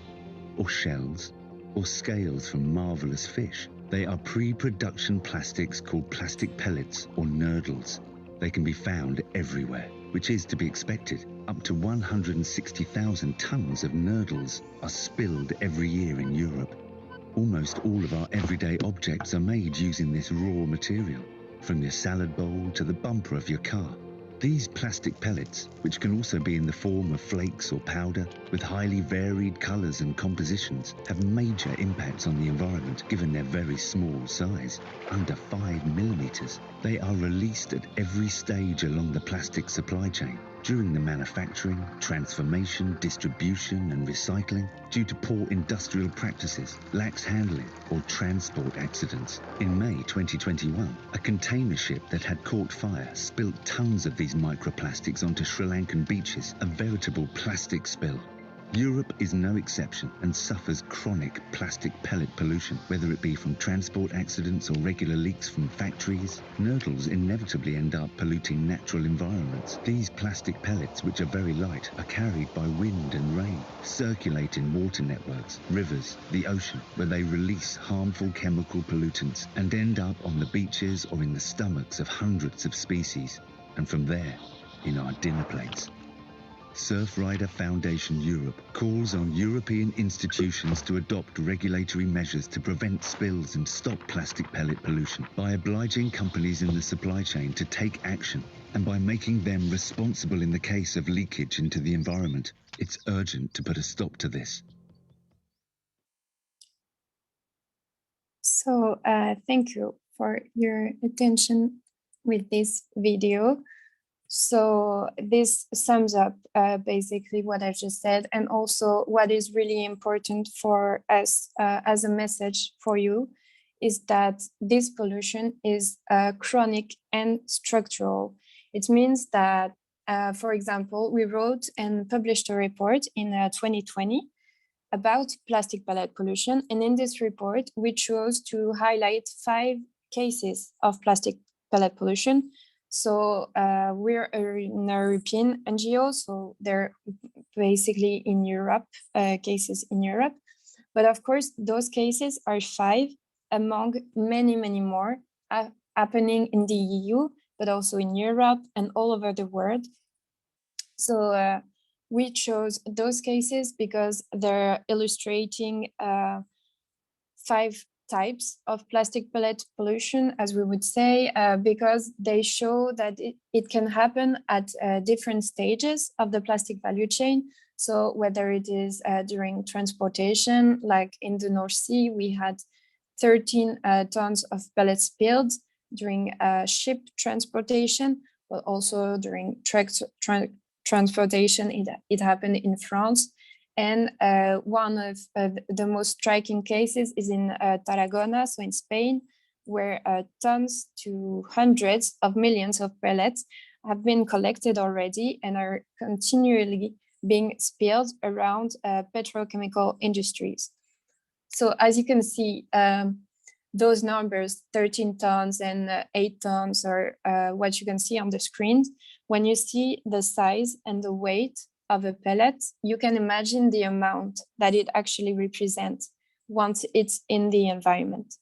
or shells or scales from marvellous fish. They are pre-production plastics called plastic pellets or nurdles. They can be found everywhere, which is to be expected. Up to 160,000 tonnes of nurdles are spilled every year in Europe. Almost all of our everyday objects are made using this raw material, from your salad bowl to the bumper of your car. These plastic pellets, which can also be in the form of flakes or powder, with highly varied colours and compositions, have major impacts on the environment given their very small size, under 5 millimetres. They are released at every stage along the plastic supply chain, during the manufacturing, transformation, distribution and recycling, due to poor industrial practices, lax handling or transport accidents. In May 2021, a container ship that had caught fire spilt tons of these microplastics onto Sri Lankan beaches, a veritable plastic spill. Europe is no exception and suffers chronic plastic pellet pollution, whether it be from transport accidents or regular leaks from factories. Nurdles inevitably end up polluting natural environments. These plastic pellets, which are very light, are carried by wind and rain, circulate in water networks, rivers, the ocean, where they release harmful chemical pollutants and end up on the beaches or in the stomachs of hundreds of species, and from there, in our dinner plates. Surfrider Foundation Europe calls on European institutions to adopt regulatory measures to prevent spills and stop plastic pellet pollution by obliging companies in the supply chain to take action and by making them responsible in the case of leakage into the environment. It's urgent to put a stop to this. So thank you for your attention with this video. So this sums up basically what I just said, and also what is really important for us as a message for you is that this pollution is chronic and structural. It means that, for example, we wrote and published a report in 2020 about plastic pellet pollution. And in this report, we chose to highlight 5 cases of plastic pellet pollution. So we're an European NGO, so they're basically in Europe, cases in Europe. But of course, those cases are 5 among many, many more happening in the EU, but also in Europe and all over the world. So we chose those cases because they're illustrating 5 types of plastic pellet pollution, as we would say, because they show that it can happen at different stages of the plastic value chain. So whether it is during transportation, like in the North Sea, we had 13 tons of pellets spilled during ship transportation, but also during transportation, it happened in France. And one of the most striking cases is in Tarragona, so in Spain, where tons to hundreds of millions of pellets have been collected already and are continually being spilled around petrochemical industries. So as you can see, those numbers, 13 tons and 8 tons, are what you can see on the screen. When you see the size and the weight of a pellet, you can imagine the amount that it actually represents once it's in the environment.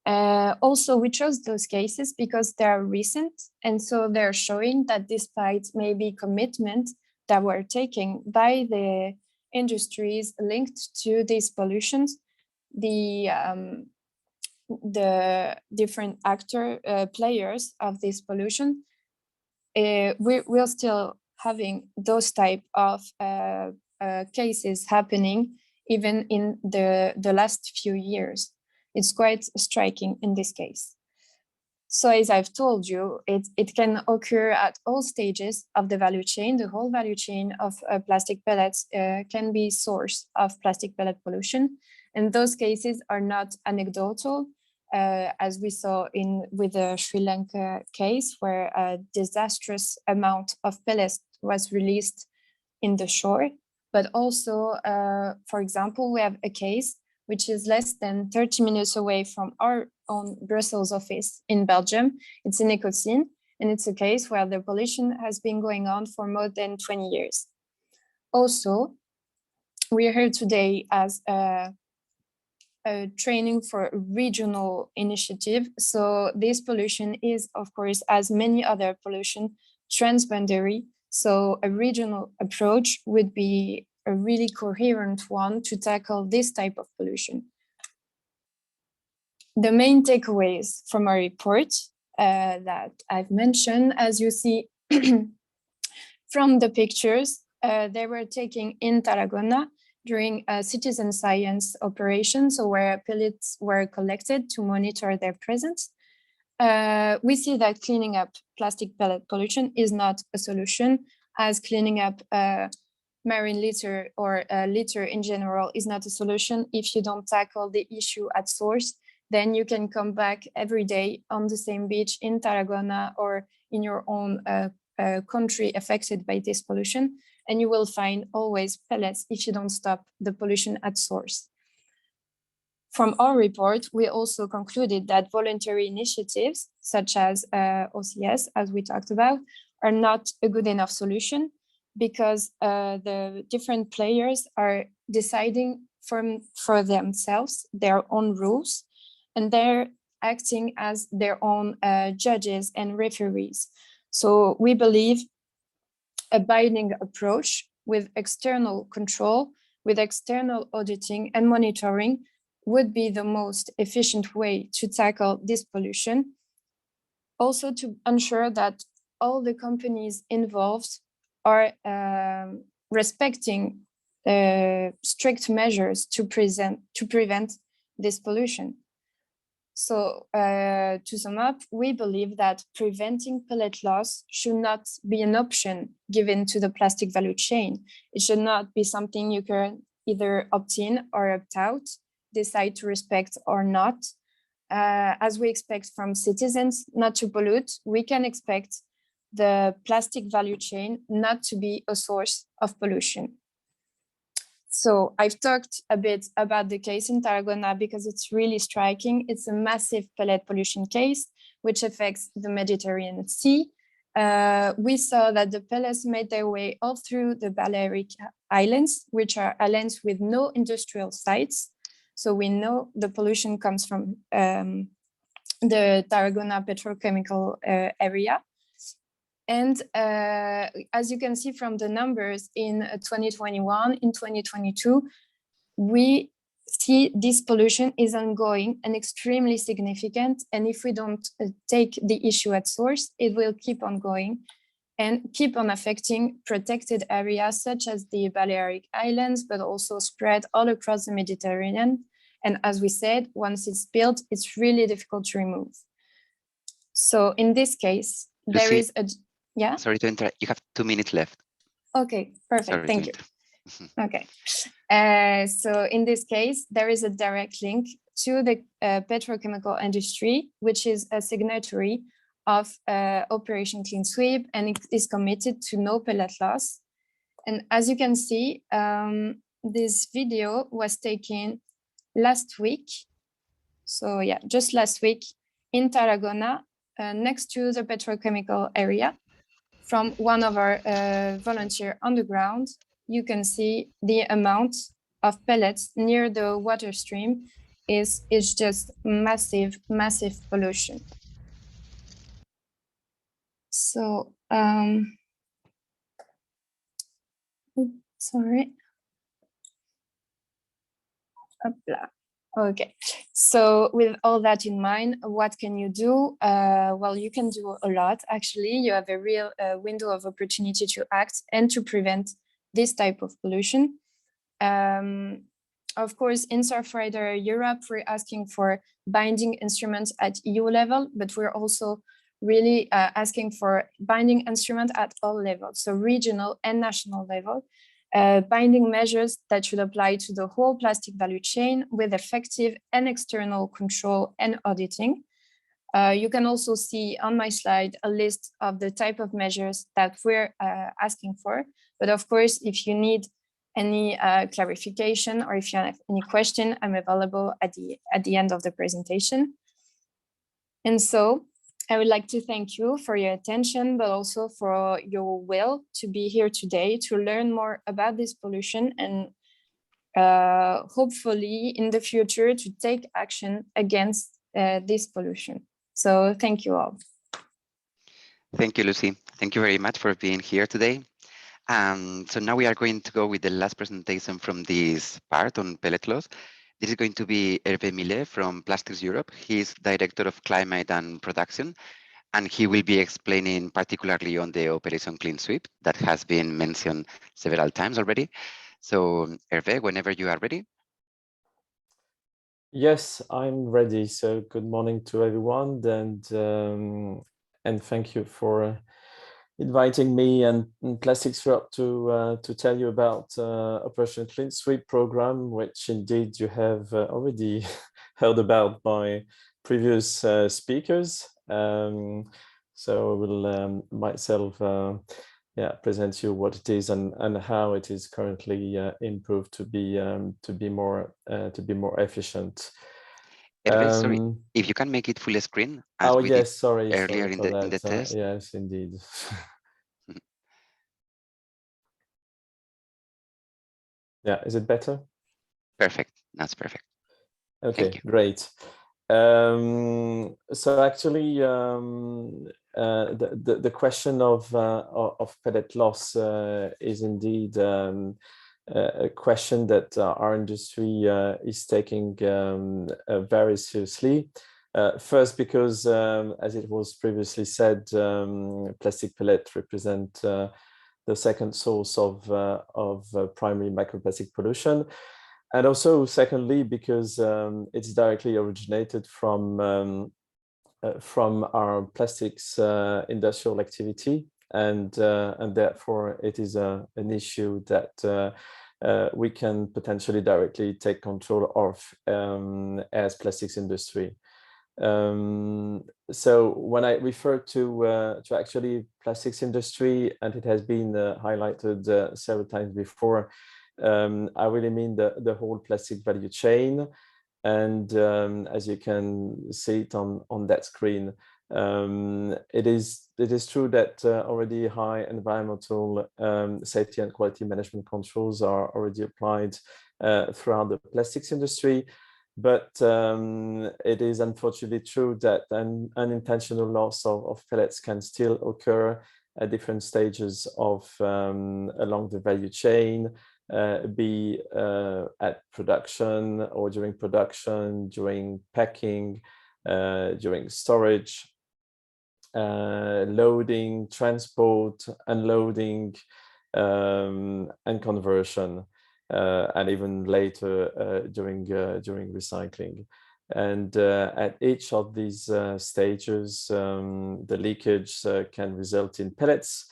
Also, we chose those cases because they are recent, and so they're showing that despite maybe commitment that were taken by the industries linked to these pollutions, the different players of this pollution, we're still having those type of cases happening even in the last few years. It's quite striking in this case. So as I've told you, it can occur at all stages of the value chain. The whole value chain of plastic pellets can be source of plastic pellet pollution. And those cases are not anecdotal, as we saw with the Sri Lanka case, where a disastrous amount of pellets was released in the shore. But also, for example, we have a case which is less than 30 minutes away from our own Brussels office in Belgium. It's in Ecosine, and it's a case where the pollution has been going on for more than 20 years. Also, we are here today as a training for a regional initiative. So this pollution is, of course, as many other pollution, transboundary. So a regional approach would be a really coherent one to tackle this type of pollution. The main takeaways from our report that I've mentioned, as you see from the pictures, they were taken in Tarragona during a citizen science operation, so where pellets were collected to monitor their presence. We see that cleaning up plastic pellet pollution is not a solution, as cleaning up marine litter or litter in general is not a solution. If you don't tackle the issue at source, then you can come back every day on the same beach in Tarragona or in your own country affected by this pollution, and you will find always pellets if you don't stop the pollution at source. From our report, we also concluded that voluntary initiatives, such as OCS, as we talked about, are not a good enough solution, because the different players are deciding for themselves their own rules, and they're acting as their own judges and referees. So we believe a binding approach with external control, with external auditing and monitoring would be the most efficient way to tackle this pollution. Also to ensure that all the companies involved are respecting strict measures to prevent this pollution. So to sum up, we believe that preventing pellet loss should not be an option given to the plastic value chain. It should not be something you can either opt in or opt out, decide to respect or not. As we expect from citizens not to pollute, we can expect the plastic value chain not to be a source of pollution. So I've talked a bit about the case in Tarragona because it's really striking. It's a massive pellet pollution case, which affects the Mediterranean Sea. We saw that the pellets made their way all through the Balearic Islands, which are islands with no industrial sites. So we know the pollution comes from the Tarragona petrochemical area. And as you can see from the numbers in 2021, in 2022, we see this pollution is ongoing and extremely significant. And if we don't take the issue at source, it will keep on going and keep on affecting protected areas such as the Balearic Islands, but also spread all across the Mediterranean. And as we said, once it's built, it's really difficult to remove. So in this case, there is a, yeah? Sorry to interrupt, you have 2 minutes left. Okay, perfect, Sorry thank you. Okay, so in this case, there is a direct link to the petrochemical industry, which is a signatory of Operation Clean Sweep, and it is committed to no pellet loss. And as you can see, this video was taken last week. So yeah, just last week in Tarragona, next to the petrochemical area. From one of our volunteers on the ground, you can see the amount of pellets near the water stream is just massive, massive pollution. So, sorry. Okay, so with all that in mind, what can you do? Well, you can do a lot, actually. You have a real window of opportunity to act and to prevent this type of pollution. Of course, in Surfrider Europe, we're asking for binding instruments at EU level, but we're also really asking for binding instruments at all levels, so regional and national level. Binding measures that should apply to the whole plastic value chain with effective and external control and auditing. You can also see on my slide a list of the type of measures that we're asking for. But of course, if you need any clarification or if you have any question, I'm available at the end of the presentation. And so I would like to thank you for your attention, but also for your will to be here today to learn more about this pollution and hopefully in the future to take action against this pollution. So thank you all. Thank you, Lucy. Thank you very much for being here today. So now we are going to go with the last presentation from this part on pellet loss. This is going to be Hervé Millet from Plastics Europe. He is Director of Climate and Production, and he will be explaining particularly on the Operation Clean Sweep that has been mentioned several times already. So Hervé, whenever you are ready. Yes, I'm ready. So good morning to everyone, and thank you for inviting me and Plastics Europe to tell you about Operation Clean Sweep program, which indeed you have already heard about by previous speakers. So I will myself present you what it is and how it is currently improved to be more efficient. Sorry, if you can make it full screen. As we did sorry. Earlier Sorry in the test. Yes, indeed. Yeah, is it better? Perfect. That's perfect. Okay, great. So actually, the question of pellet loss is indeed a question that our industry is taking very seriously. First, because as it was previously said, plastic pellet represent the second source of primary microplastic pollution. And also, secondly, because it's directly originated from our plastics industrial activity, and therefore it is an issue that we can potentially directly take control of as plastics industry. So when I refer to actually plastics industry, and it has been highlighted several times before, I really mean the whole plastic value chain. And as you can see it on that screen, it is true that already high environmental safety and quality management controls are already applied throughout the plastics industry. But it is unfortunately true that an unintentional loss of pellets can still occur at different stages of along the value chain, be at production or during production, during packing, during storage, loading, transport, unloading, and conversion, and even later during recycling. And at each of these stages, the leakage can result in pellets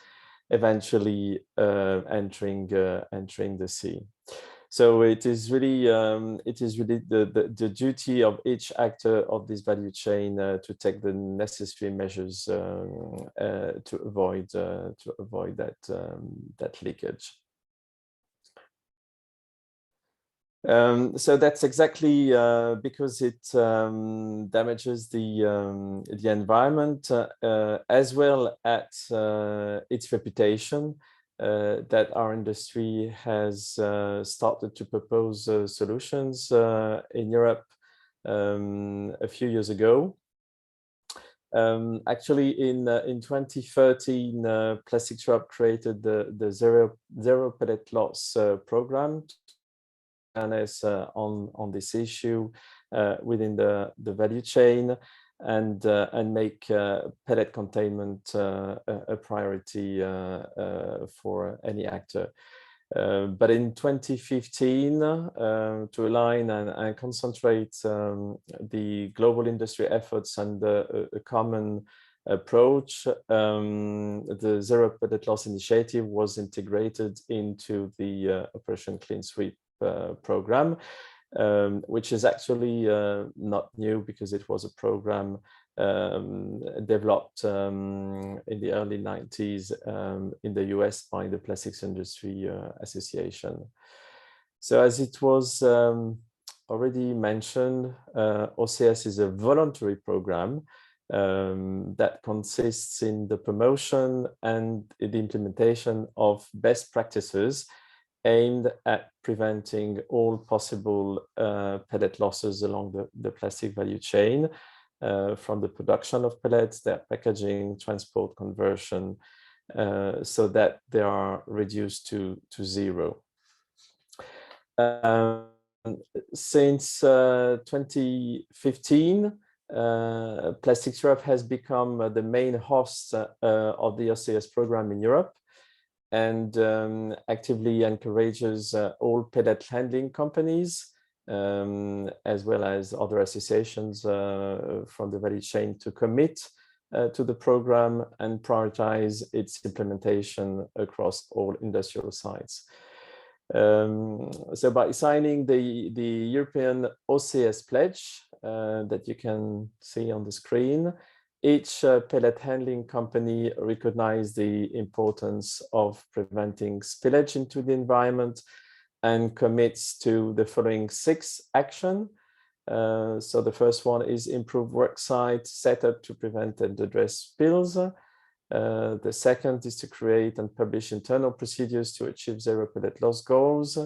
eventually entering the sea. So it is really the duty of each actor of this value chain to take the necessary measures to avoid that leakage. So that's exactly because it damages the environment as well as its reputation, that our industry has started to propose solutions in Europe a few years ago. Actually, in 2013, Plastics Europe created the Zero Pellet Loss program on this issue within the value chain, and make pellet containment a priority for any actor. But in 2015, to align and concentrate the global industry efforts and a common approach, the Zero Pellet Loss initiative was integrated into the Operation Clean Sweep program, which is actually not new, because it was a program developed in the early 90s in the US by the Plastics Industry Association. So as it was already mentioned, OCS is a voluntary program that consists in the promotion and the implementation of best practices aimed at preventing all possible pellet losses along the plastic value chain, from the production of pellets, their packaging, transport, conversion, so that they are reduced to zero. Since 2015, Plastics Europe has become the main host of the OCS program in Europe, and actively encourages all pellet handling companies, as well as other associations from the value chain, to commit to the program and prioritize its implementation across all industrial sites. So by signing the European OCS pledge that you can see on the screen, each pellet handling company recognized the importance of preventing spillage into the environment and commits to the following 6 actions. So the first one is improve worksite setup to prevent and address spills. The second is to create and publish internal procedures to achieve zero pellet loss goals.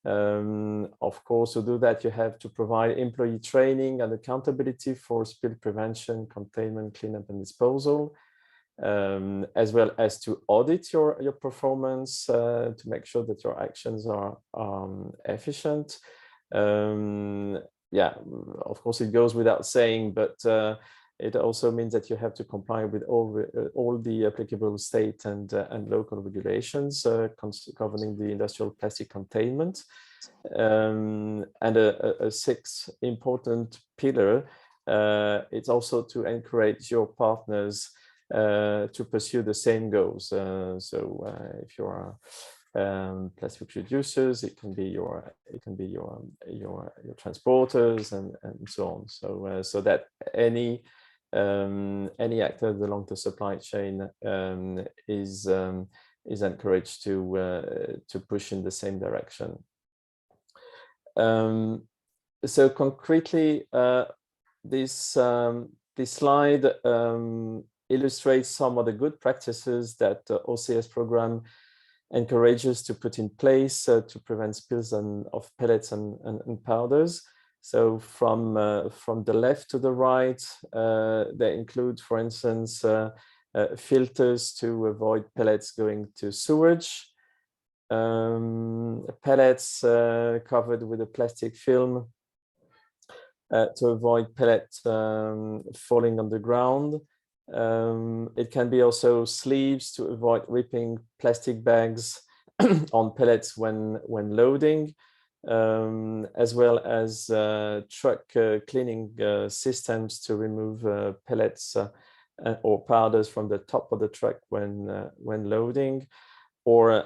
Of course, to do that, you have to provide employee training and accountability for spill prevention, containment, cleanup, and disposal, as well as to audit your performance to make sure that your actions are efficient. Yeah, of course, it goes without saying, but it also means that you have to comply with all the applicable state and local regulations governing the industrial plastic containment. And a 6th important pillar, it's also to encourage your partners to pursue the same goals. So if you are plastic producers, it can be your transporters and so on. So that any actor along the supply chain is encouraged to push in the same direction. So concretely, this slide illustrates some of the good practices that the OCS program encourages to put in place to prevent spills of pellets and powders. So from the left to the right, they include, for instance, filters to avoid pellets going to sewage, pellets covered with a plastic film to avoid pellets falling on the ground. It can be also sleeves to avoid ripping plastic bags on pellets when loading, as well as truck cleaning systems to remove pellets or powders from the top of the truck when loading, or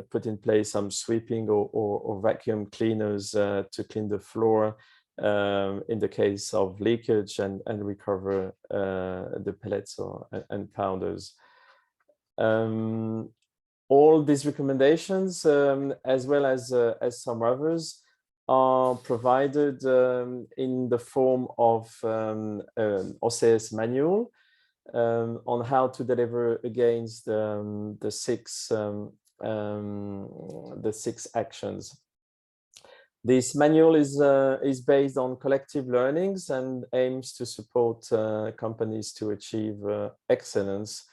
put in place some sweeping or vacuum cleaners to clean the floor in the case of leakage and recover the pellets and powders. All these recommendations, as well as some others, are provided in the form of OCS manual on how to deliver against the six actions. This manual is based on collective learnings and aims to support companies to achieve excellence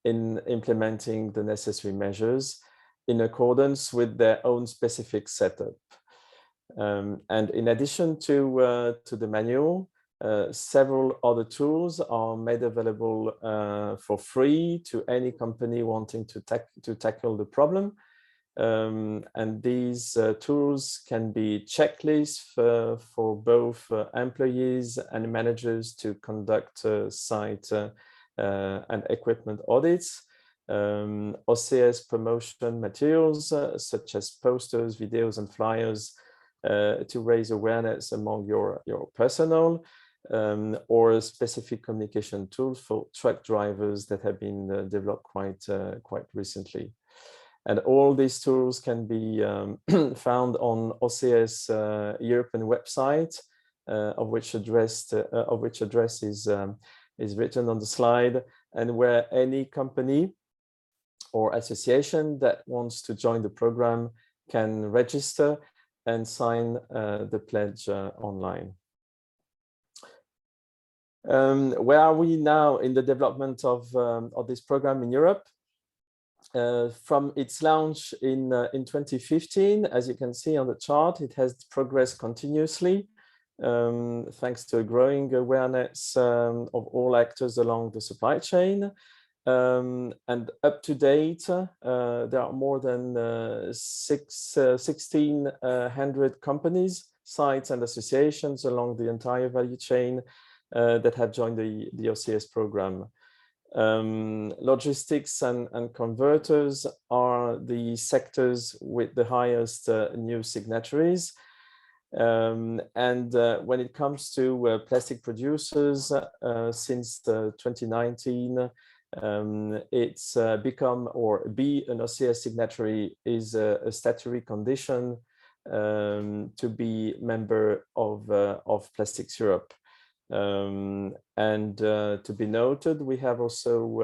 in implementing the necessary measures in accordance with their own specific setup. And in addition to the manual, several other tools are made available for free to any company wanting to tackle the problem. And these tools can be checklists for both employees and managers to conduct site and equipment audits, OCS promotion materials such as posters, videos, and flyers to raise awareness among your personnel, or specific communication tools for truck drivers that have been developed quite recently. And all these tools can be found on OCS European website, of which address is written on the slide, and where any company or association that wants to join the program can register and sign the pledge online. Where are we now in the development of this program in Europe? From its launch in 2015, as you can see on the chart, it has progressed continuously thanks to a growing awareness of all actors along the supply chain. And up to date, there are more than 1,600 companies, sites, and associations along the entire value chain that have joined the OCS program. Logistics and converters are the sectors with the highest new signatories. And when it comes to plastic producers, since 2019, it's become, or be an OCS signatory is a statutory condition to be member of Plastics Europe. And to be noted, we have also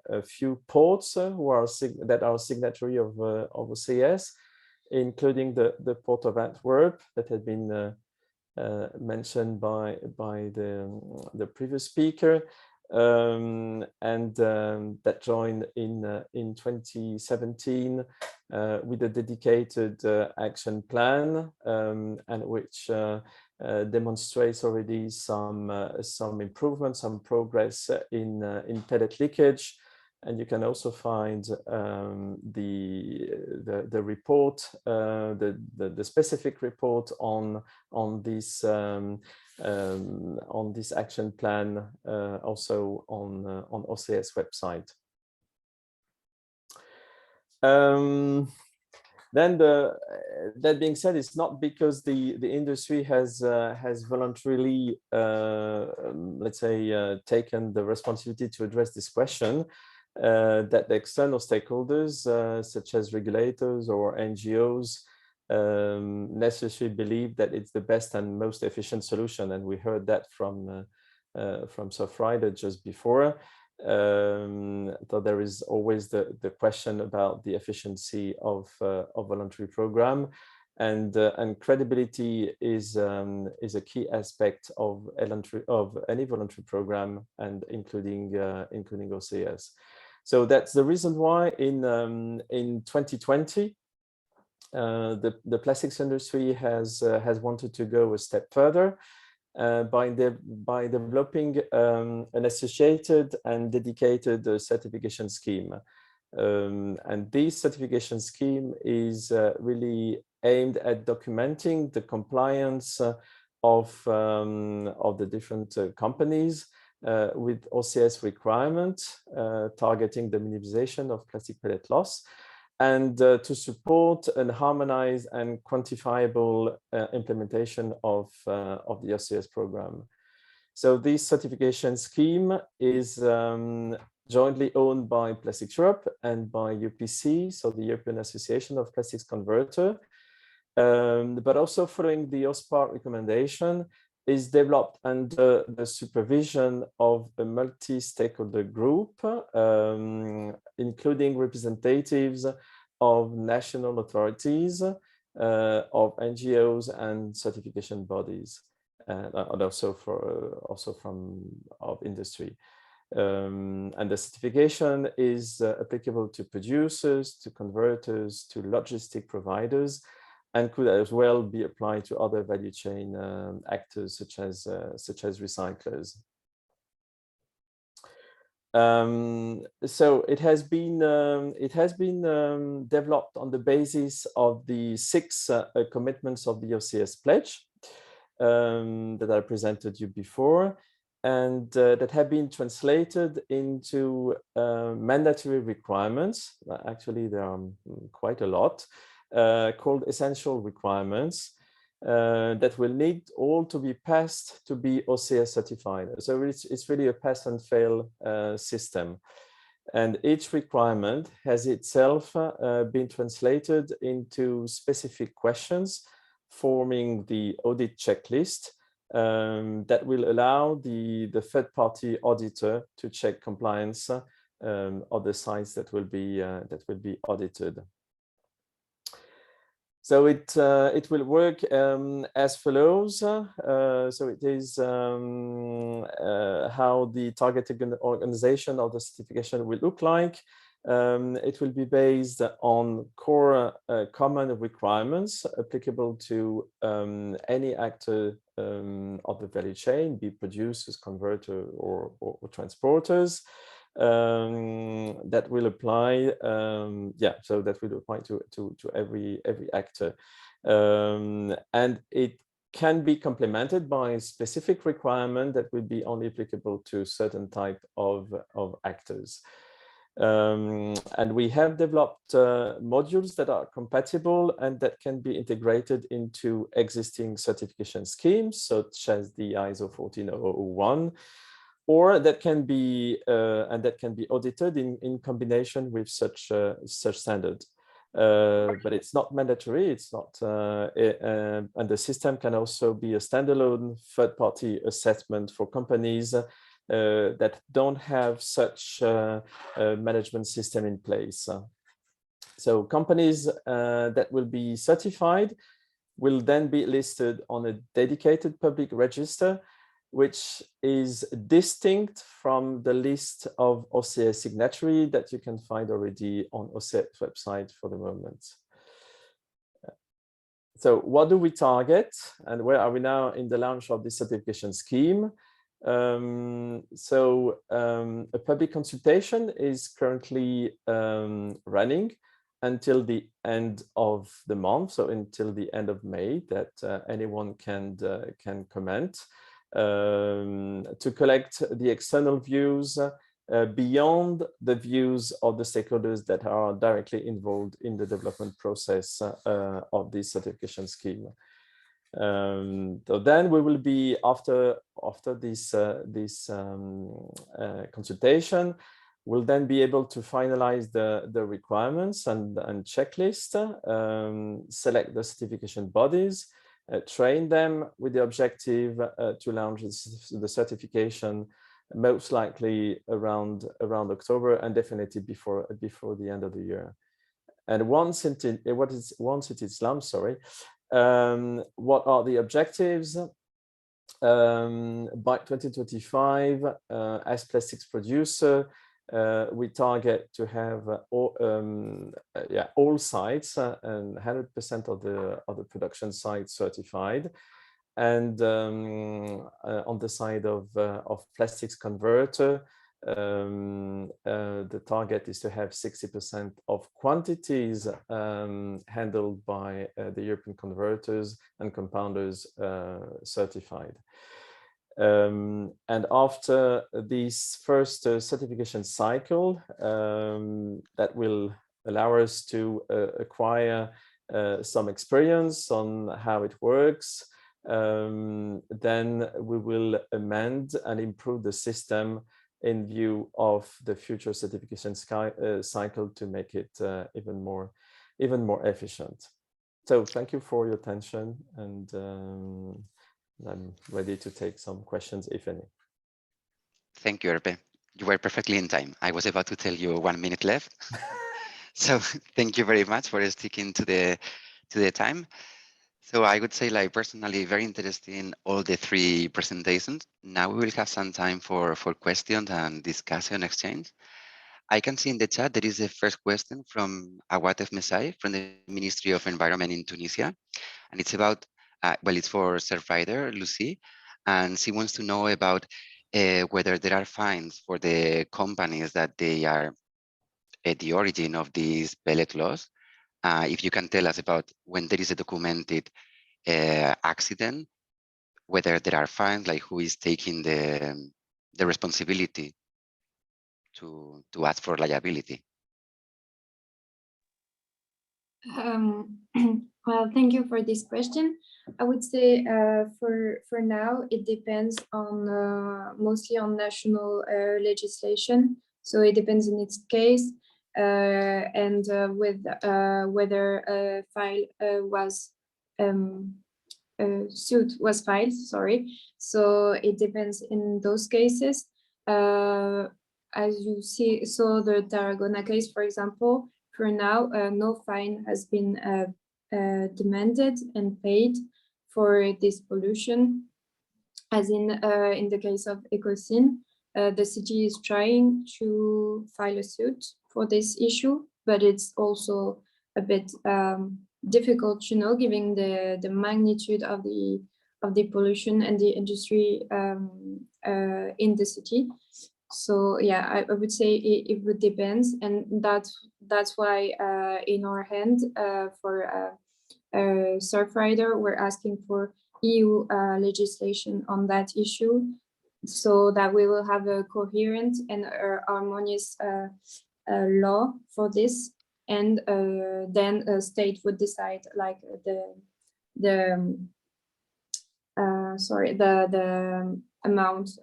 a few ports that are signatory of OCS, including the Port of Antwerp that had been mentioned by the previous speaker, and that joined in 2017 with a dedicated action plan, and which demonstrates already some improvement, some progress in pellet leakage. And you can also find the report, the specific report on this action plan, also on OCS website. Then that being said, it's not because the industry has voluntarily, let's say, taken the responsibility to address this question, that the external stakeholders, such as regulators or NGOs, necessarily believe that it's the best and most efficient solution. And we heard that from Surfrider just before. So there is always the question about the efficiency of a voluntary program. and credibility is a key aspect of any voluntary program, and including OCS. So that's the reason why in 2020 the plastics industry has wanted to go a step further by developing an associated and dedicated certification scheme. And this certification scheme is really aimed at documenting the compliance of the different companies with OCS requirements targeting the minimization of plastic pellet loss, and to support and harmonize and quantifiable implementation of the OCS program. So this certification scheme is jointly owned by Plastics Europe and by UPC, so the European Association of Plastics Converter, but also following the OSPAR recommendation, is developed under the supervision of a multi-stakeholder group, including representatives of national authorities, of NGOs and certification bodies, and also from industry. And the certification is applicable to producers, to converters, to logistic providers, and could as well be applied to other value chain actors such as recyclers. So it has been developed on the basis of the 6 commitments of the OCS pledge that I presented you before, and that have been translated into mandatory requirements. Actually, there are quite a lot, called essential requirements that will need all to be passed to be OCS certified. So it's really a pass and fail system. And each requirement has itself been translated into specific questions forming the audit checklist that will allow the third-party auditor to check compliance of the sites that will be audited. So it will work as follows. So it is how the targeted organization of the certification will look like. It will be based on core common requirements applicable to any actor of the value chain, be producers, converter, or transporters. That will apply, so that will apply to every actor, and it can be complemented by a specific requirement that will be only applicable to certain type of actors. And we have developed modules that are compatible and that can be integrated into existing certification schemes, such as the ISO 14001. Or that can be audited in combination with such standard, but it's not mandatory. It's not, and the system can also be a standalone third-party assessment for companies that don't have such management system in place. So companies that will be certified will then be listed on a dedicated public register, which is distinct from the list of OCS signatory that you can find already on OCS website for the moment. So what do we target, and where are we now in the launch of this certification scheme? A public consultation is currently running until the end of the month, so until the end of May, that anyone can comment. To collect the external views beyond the views of the stakeholders that are directly involved in the development process of this certification scheme. So then we will be, after this consultation, we'll then be able to finalize the requirements and checklist, select the certification bodies, train them with the objective to launch the certification most likely around October, and definitely before the end of the year. And once it is lump, sorry, what are the objectives? By 2025, as plastics producer, we target to have all sites and 100% of the production sites certified. And on the side of plastics converter, the target is to have 60% of quantities handled by the European converters and compounders certified. And after this first certification cycle, that will allow us to acquire some experience on how it works. Then we will amend and improve the system in view of the future certification cycle to make it even more efficient. So thank you for your attention, and I'm ready to take some questions, if any. Thank you, Hervé. You were perfectly in time. I was about to tell you 1 minute left. So thank you very much for sticking to the time. So I would say, like, personally, very interested in all the three presentations. Now we will have some time for questions and discussion exchange. I can see in the chat there is a first question from Awatef Messai from the Ministry of Environment in Tunisia. And it's about, well, it's for Surfrider, Lucy. And she wants to know about whether there are fines for the companies that they are at the origin of these pellet laws. If you can tell us about when there is a documented accident, whether there are fines, like who is taking the responsibility to ask for liability. Well, thank you for this question. I would say for now, it depends on mostly on national legislation. So it depends in its case. And with whether a suit was filed, sorry. So it depends in those cases. As you see, so the Tarragona case, for example, for now, no fine has been demanded and paid for this pollution. As in the case of Ecosyn, the city is trying to file a suit for this issue, but it's also a bit difficult, you know, given the magnitude of the pollution and the industry in the city. So yeah, I would say it would depend, and that's why in our hand for Surfrider, we're asking for EU legislation on that issue, so that we will have a coherent and harmonious law for this, and then a state would decide, like the amount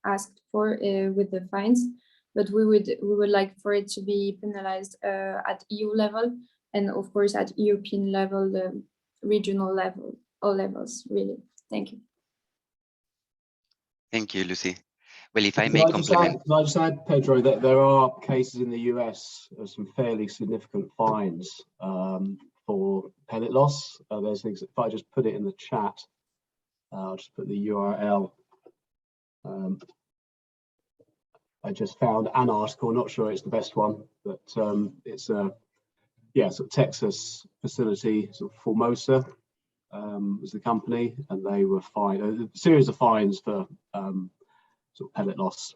asked for with the fines. But we would like for it to be penalized at EU level, and of course at European level, the regional level, all levels, really. Thank you. Thank you, Lucy. Well, if I may complement. Can I just add, Pedro, that there are cases in the US of some fairly significant fines for pellet loss. There's things, if I just put it in the chat, I'll just put the URL. I just found an article, not sure it's the best one, but it's a sort of Texas facility, sort of Formosa was the company, and they were fined a series of fines for sort of pellet loss.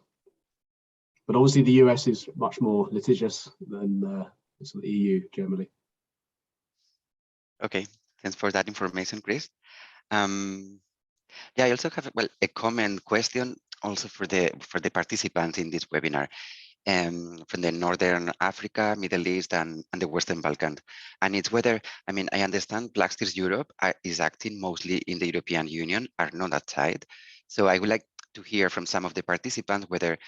But obviously the US is much more litigious than sort of the EU generally. Okay, thanks for that information, Chris. Yeah, I also have a comment question also for the participants in this webinar, from the Northern Africa, Middle East, and the Western Balkans. And it's whether, I mean, I understand Plastics Europe is acting mostly in the European Union, are not outside. So I would like to hear from some of the participants whether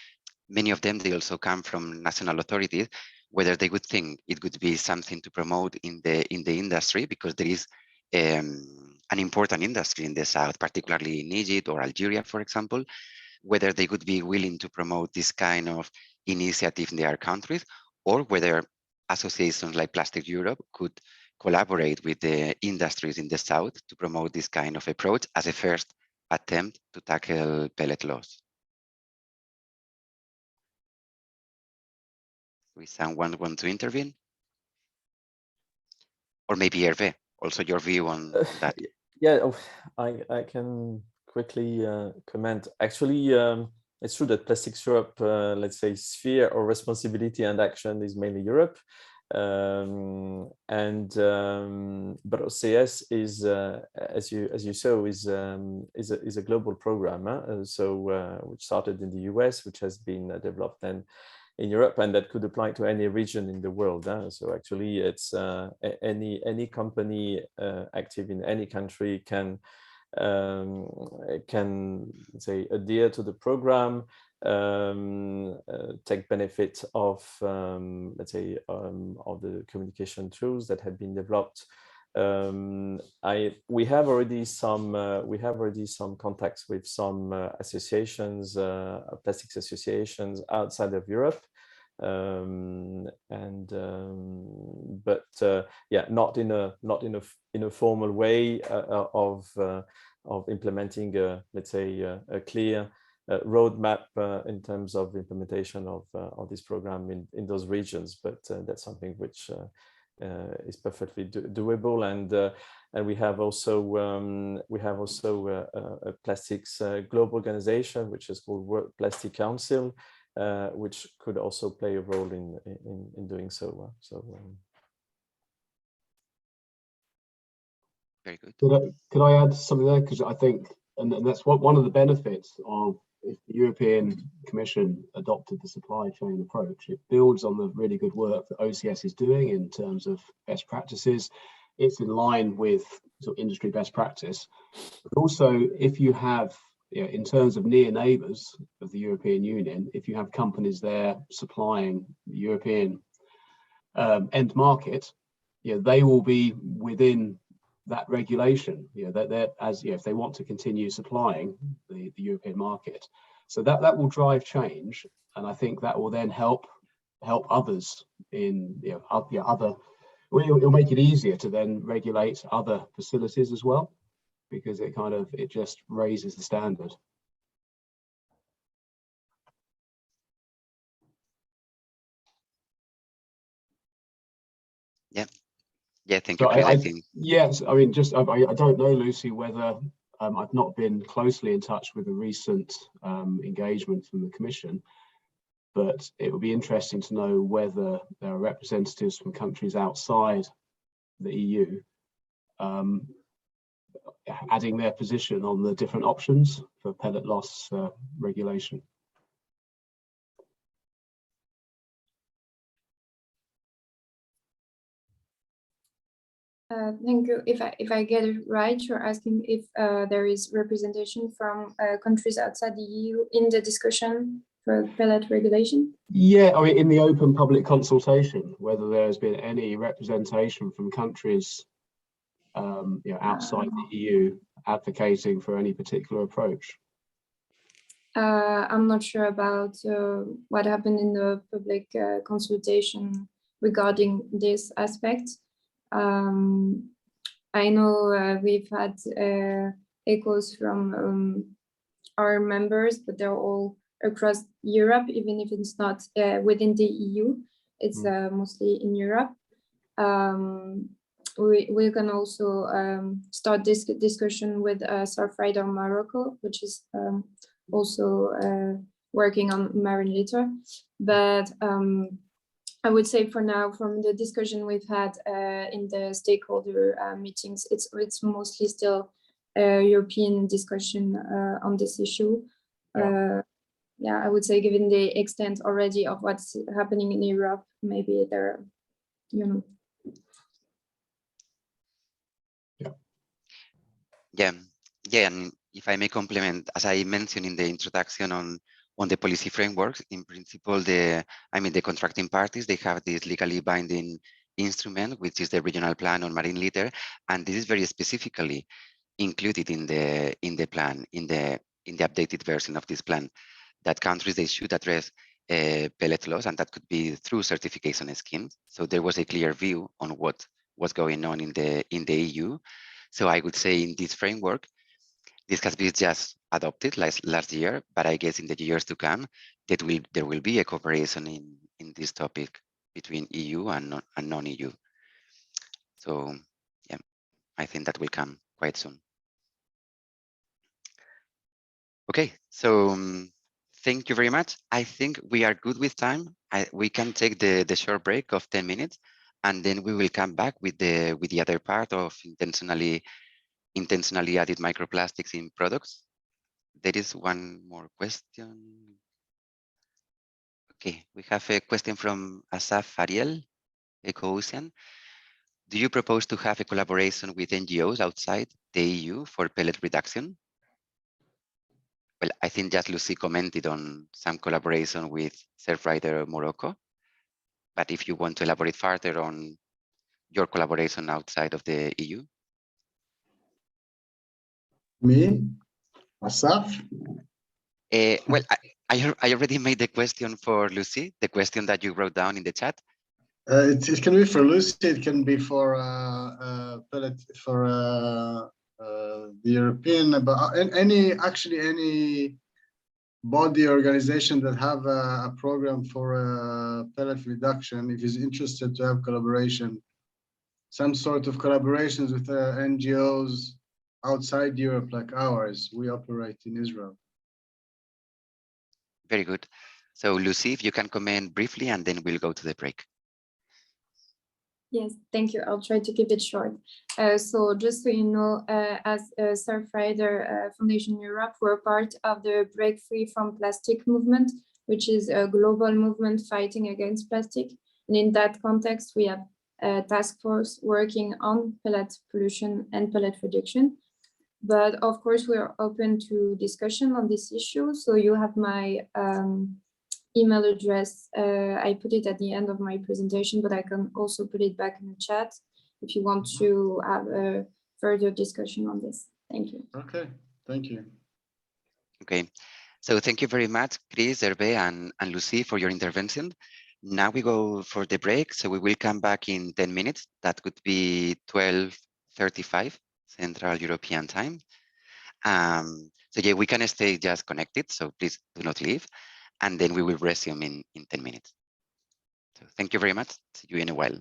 many of them, they also come from national authorities, whether they would think it would be something to promote in the industry, because there is an important industry in the south, particularly in Egypt or Algeria, for example, whether they would be willing to promote this kind of initiative in their countries, or whether associations like Plastic Europe could collaborate with the industries in the south to promote this kind of approach as a first attempt to tackle pellet loss. Does someone want to intervene? Or maybe Hervé, also your view on that. Yeah, I can quickly comment. Actually, it's true that Plastics Europe, let's say, sphere or responsibility and action is mainly Europe. But OCS is, as you saw, is a global program. Which started in the US, which has been developed then in Europe, and that could apply to any region in the world. So actually, it's any company active in any country can say adhere to the program, take benefit of let's say of the communication tools that have been developed. We have already some contacts with some associations, plastics associations outside of Europe, yeah, not in a formal way of implementing let's say a clear roadmap in terms of implementation of this program in those regions, but that's something which is perfectly doable, and we have also a plastics global organization which is called World Plastic Council, which could also play a role in doing so. Very good. Could I add something there? Because I think, and that's one of the benefits of if the European Commission adopted the supply chain approach. It builds on the really good work that OCS is doing in terms of best practices. It's in line with sort of industry best practice. But also, if you have, in terms of near neighbours of the European Union, if you have companies there supplying the European end market, they will be within that regulation, that as if they want to continue supplying the European market. So that will drive change, and I think that will then help others in other. It'll make it easier to then regulate other facilities as well, because it just raises the standard. Yeah, thank you, So Chris. I think. Yes, I mean, I don't know, Lucy, whether I've not been closely in touch with a recent engagement from the Commission, but it would be interesting to know whether there are representatives from countries outside the EU adding their position on the different options for pellet loss regulation. Thank you. If I get it right, you're asking if there is representation from countries outside the EU in the discussion for pellet regulation? Yeah, I mean, in the open public consultation, whether there has been any representation from countries outside the EU advocating for any particular approach. I'm not sure about what happened in the public consultation regarding this aspect. I know we've had echoes from our members, but they're all across Europe, even if it's not within the EU, it's mostly in Europe. We can also start this discussion with Surfrider Morocco, which is also working on marine litter. But I would say for now, from the discussion we've had in the stakeholder meetings, it's mostly still a European discussion on this issue. Yeah, I would say given the extent already of what's happening in Europe, maybe there, Yeah, and if I may complement, as I mentioned in the introduction on the policy frameworks, in principle, the contracting parties, they have this legally binding instrument, which is the regional plan on marine litter, and this is very specifically included in the plan, in the updated version of this plan, that countries, they should address pellet laws, and that could be through certification schemes. So there was a clear view on what was going on in the EU. So I would say in this framework, this has been just adopted last year, but I guess in the years to come, there will be a cooperation in this topic between EU and non-EU. So yeah, I think that will come quite soon. Okay, so thank you very much. I think we are good with time. We can take the short break of 10 minutes, and then we will come back with the other part of intentionally added microplastics in products. There is one more question. Okay, we have a question from Asaf Ariel, EcoOcean. Do you propose to have a collaboration with NGOs outside the EU for pellet reduction? Well, I think just Lucy commented on some collaboration with Surfrider Morocco, but if you want to elaborate further on your collaboration outside of the EU. Me? Asaf? Well, I already made the question for Lucy, the question that you wrote down in the chat. It can be for Lucy, it can be for pellet, for the European, but any body organization that have a program for pellet reduction, if is interested to have collaboration, some sort of collaborations with NGOs outside Europe like ours. We operate in Israel. Very good. So Lucy, if you can comment briefly, and then we'll go to the break. Yes, thank you. I'll try to keep it short. So just so you know, as Surfrider Foundation Europe, we're part of the Break Free from Plastic movement, which is a global movement fighting against plastic. And in that context, we have a task force working on pellet pollution and pellet reduction. But of course, we are open to discussion on this issue. So you have my email address. I put it at the end of my presentation, but I can also put it back in the chat if you want to have a further discussion on this. Thank you. Okay, thank you. Okay, so thank you very much, Chris, Hervé, and Lucy for your intervention. Now we go for the break, so we will come back in 10 minutes. That could be 12:35 Central European Time. So yeah, we can stay just connected, so please do not leave. And then we will resume in 10 minutes. So thank you very much. See you in a while.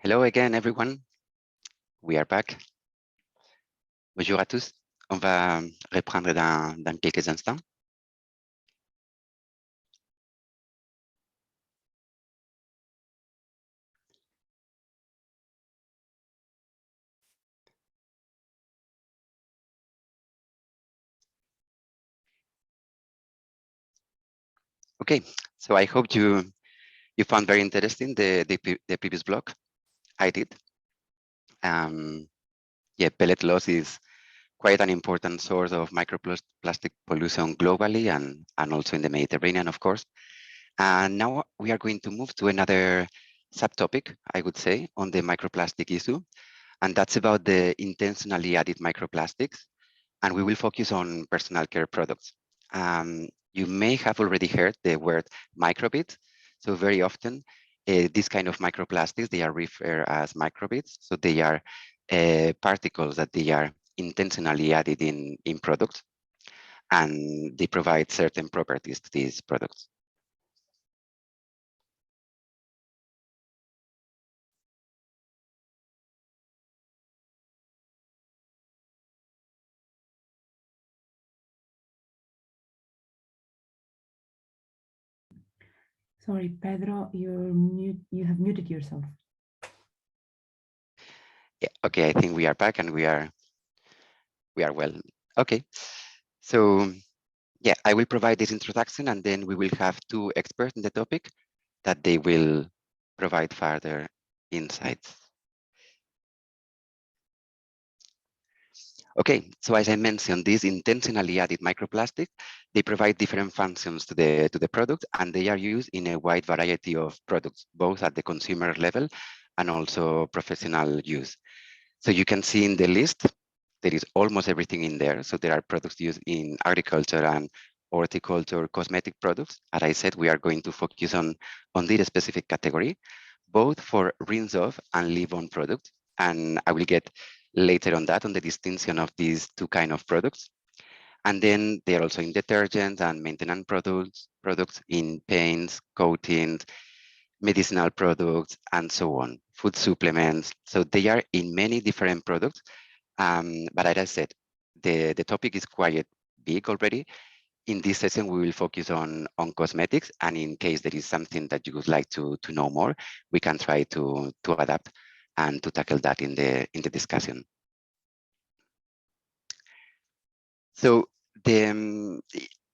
Hello again, everyone. We are back. Bonjour à tous. On va reprendre dans quelques instants. Okay, so I hope you found very interesting the previous block. I did. Yeah, pellet loss is quite an important source of microplastic pollution globally and also in the Mediterranean, of course. And now we are going to move to another subtopic, I would say, on the microplastic issue. And that's about the intentionally added microplastics. And we will focus on personal care products. You may have already heard the word microbeads. So very often, these kind of microplastics, they are referred as microbeads. So they are particles that they are intentionally added in products, and they provide certain properties to these products. Sorry, Pedro, you have muted yourself. Yeah, okay, I think we are back and we are well. Okay, so yeah, I will provide this introduction and then we will have two experts in the topic that they will provide further insights. Okay, so as I mentioned, these intentionally added microplastics, they provide different functions to the product, and they are used in a wide variety of products, both at the consumer level and also professional use. So you can see in the list, there is almost everything in there. So there are products used in agriculture and horticulture, cosmetic products. As I said, we are going to focus on this specific category, both for rinse off and leave-on products. And I will get later on that, on the distinction of these two kind of products. And then they are also in detergents and maintenance products in paints, coatings, medicinal products, and so on, food supplements. So they are in many different products. But as I said, the topic is quite big already. In this session, we will focus on cosmetics. And in case there is something that you would like to know more, we can try to adapt and to tackle that in the discussion. So in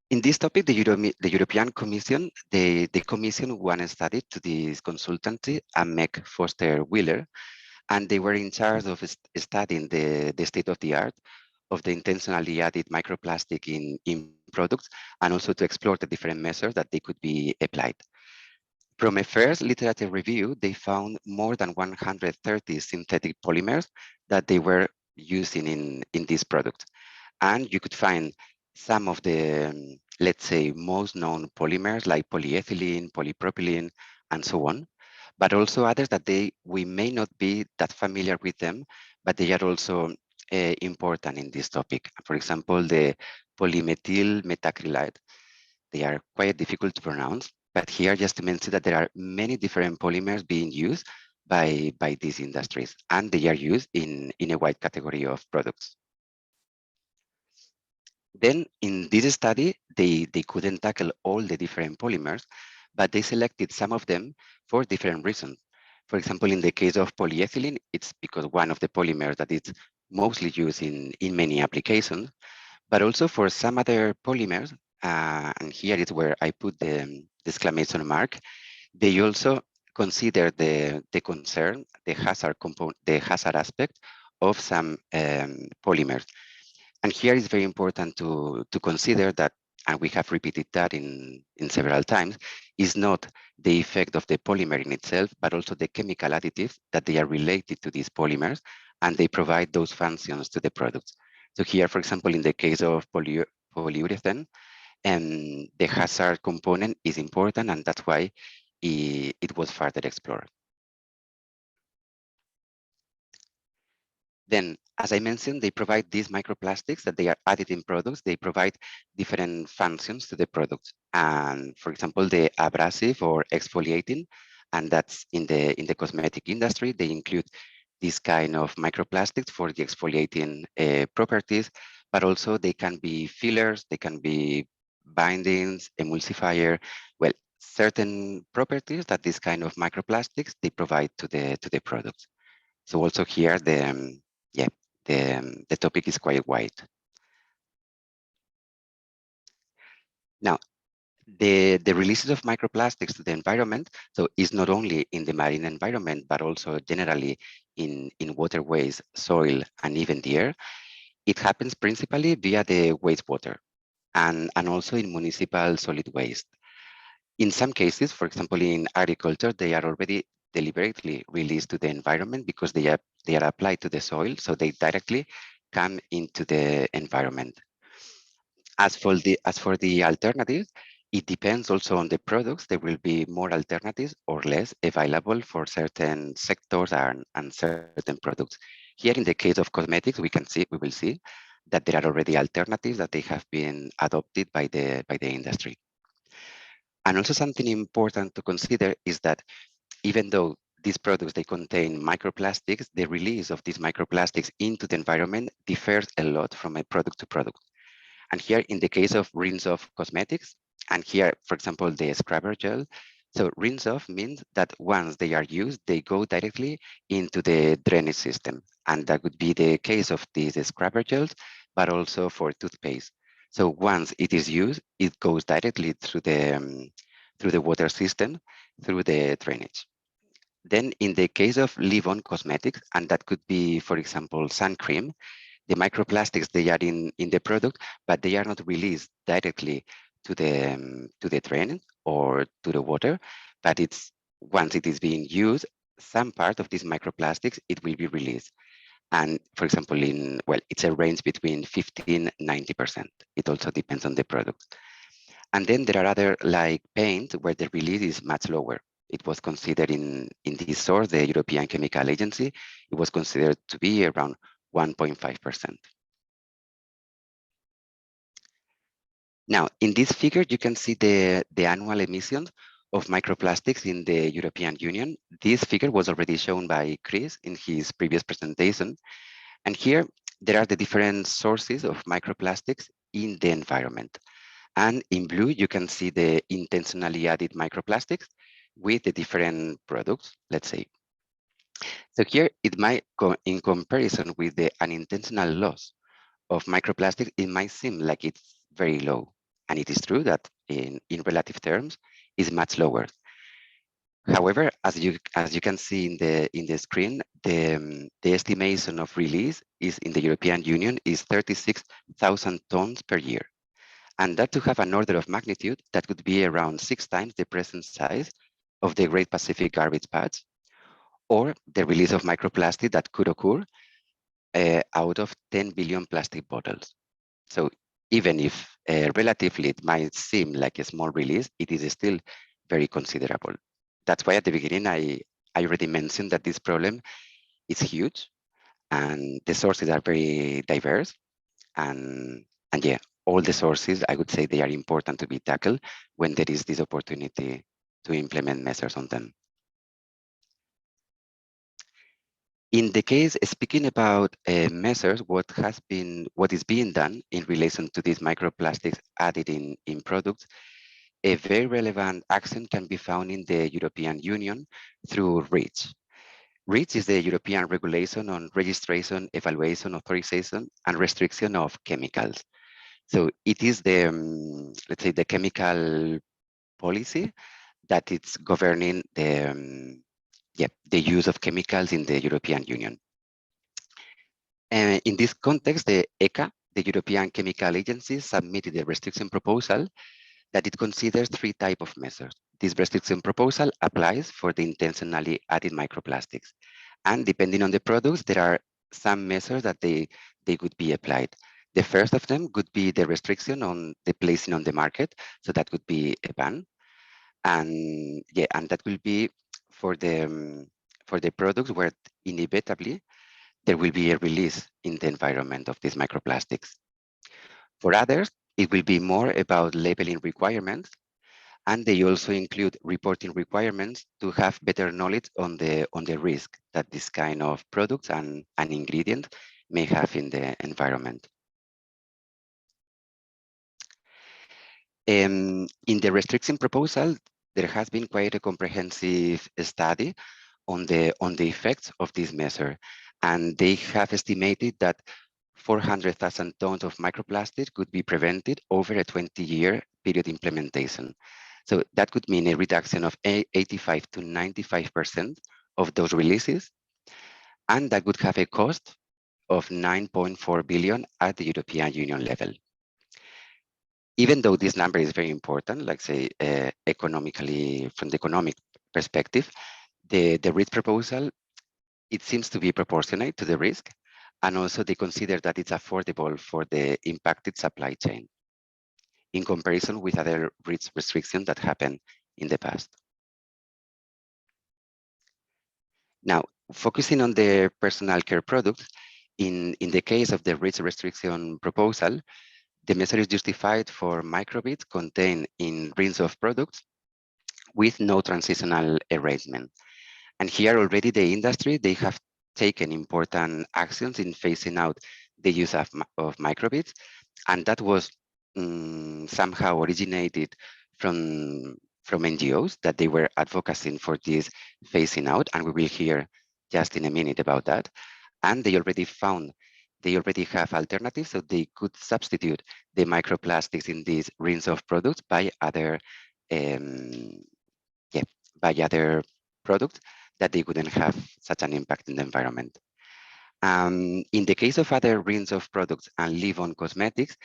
this topic, the European Commission, they commissioned one study to this consultancy, Meg Foster Wheeler, and they were in charge of studying the state of the art of the intentionally added microplastic in products, and also to explore the different measures that they could be applied. From a first literature review, they found more than 130 synthetic polymers that they were using in this product. And you could find some of the, let's say, most known polymers like polyethylene, polypropylene, and so on, but also others that we may not be that familiar with them, but they are also important in this topic. For example, the polymethyl methacrylate. They are quite difficult to pronounce, but here just to mention that there are many different polymers being used by these industries, and they are used in a wide category of products. Then in this study, they couldn't tackle all the different polymers, but they selected some of them for different reasons. For example, in the case of polyethylene, it's because one of the polymers that is mostly used in many applications, but also for some other polymers, and here is where I put the exclamation mark, they also consider the concern, the hazard component, the hazard aspect of some polymers. And here is very important to consider that, and we have repeated that in several times, is not the effect of the polymer in itself, but also the chemical additives that they are related to these polymers, and they provide those functions to the products. So here, for example, in the case of polyurethane, the hazard component is important, and that's why it was further explored. Then, as I mentioned, they provide these microplastics that they are added in products. They provide different functions to the products. And for example, the abrasive or exfoliating and that's in the cosmetic industry. They include this kind of microplastics for the exfoliating properties, but also they can be fillers, they can be bindings, emulsifier, well, certain properties that this kind of microplastics they provide to the products. So also here the topic is quite wide. Now, the releases of microplastics to the environment, so is not only in the marine environment, but also generally in waterways, soil, and even the air. It happens principally via the wastewater and also in municipal solid waste. In some cases, for example, in agriculture, they are already deliberately released to the environment because they are applied to the soil, so they directly come into the environment. As for the alternatives, it depends also on the products. There will be more alternatives or less available for certain sectors and certain products. Here, in the case of cosmetics, we will see that there are already alternatives that they have been adopted by the industry. And also something important to consider is that even though these products, they contain microplastics, the release of these microplastics into the environment differs a lot from a product to product. And here in the case of rinse-off cosmetics, and here, for example, the scrubber gel, so rinse-off means that once they are used, they go directly into the drainage system. And that would be the case of these scrubber gels, but also for toothpaste. So once it is used, it goes directly through the water system, through the drainage. Then in the case of leave-on cosmetics, and that could be, for example, sun cream, the microplastics, they are in the product, but they are not released directly to the drain or to the water, but it's once it is being used, some part of these microplastics, it will be released. And for example, it's a range between 15 and 90%. It also depends on the product. And then there are other like paint where the release is much lower. It was considered in this source, the European Chemical Agency, it was considered to be around 1.5%. Now, in this figure, you can see the annual emissions of microplastics in the European Union. This figure was already shown by Chris in his previous presentation. And here, there are the different sources of microplastics in the environment. And in blue, you can see the intentionally added microplastics with the different products, let's say. So here, it might go in comparison with the unintentional loss of microplastics, it might seem like it's very low. And it is true that in relative terms, is much lower. However, as you can see in the screen, the estimation of release is in the European Union is 36,000 tons per year. And that to have an order of magnitude, that would be around 6 times the present size of the Great Pacific Garbage Patch, or the release of microplastic that could occur out of 10 billion plastic bottles. So even if relatively it might seem like a small release, it is still very considerable. That's why at the beginning, I already mentioned that this problem is huge and the sources are very diverse. And yeah, all the sources, I would say they are important to be tackled when there is this opportunity to implement measures on them. In the case, speaking about measures, what is being done in relation to these microplastics added in products, a very relevant action can be found in the European Union through REACH. REACH is the European regulation on registration, evaluation, authorization, and restriction of chemicals. So it is the, let's say, the chemical policy that it's governing the use of chemicals in the European Union. In this context, the ECHA, the European Chemical Agency, submitted a restriction proposal that it considers 3 types of measures. This restriction proposal applies for the intentionally added microplastics. And depending on the products, there are some measures that they could be applied. The first of them could be the restriction on the placing on the market. So that would be a ban. And that will be for the products where inevitably there will be a release in the environment of these microplastics. For others, it will be more about labeling requirements. And they also include reporting requirements to have better knowledge on the risk that this kind of products and an ingredient may have in the environment. In the restriction proposal, there has been quite a comprehensive study on the effects of this measure, and they have estimated that 400,000 tons of microplastic could be prevented over a 20-year period implementation. So that could mean a reduction of 85 to 95% of those releases, and that would have a cost of 9.4 billion at the European Union level. Even though this number is very important, like say economically, from the economic perspective, the risk proposal, it seems to be proportionate to the risk, and also they consider that it's affordable for the impacted supply chain in comparison with other risk restrictions that happened in the past. Now, focusing on the personal care products, in the case of the risk restriction proposal, the measure is justified for microbeads contained in rinse of products with no transitional arrangement. And here already the industry, they have taken important actions in phasing out the use of microbeads. And that was somehow originated from NGOs that they were advocating for this phasing out. And we will hear just in a minute about that. And they already have alternatives, so they could substitute the microplastics in these rinse of products by other products that they wouldn't have such an impact in the environment. In the case of other rinse of products and leave-on cosmetics,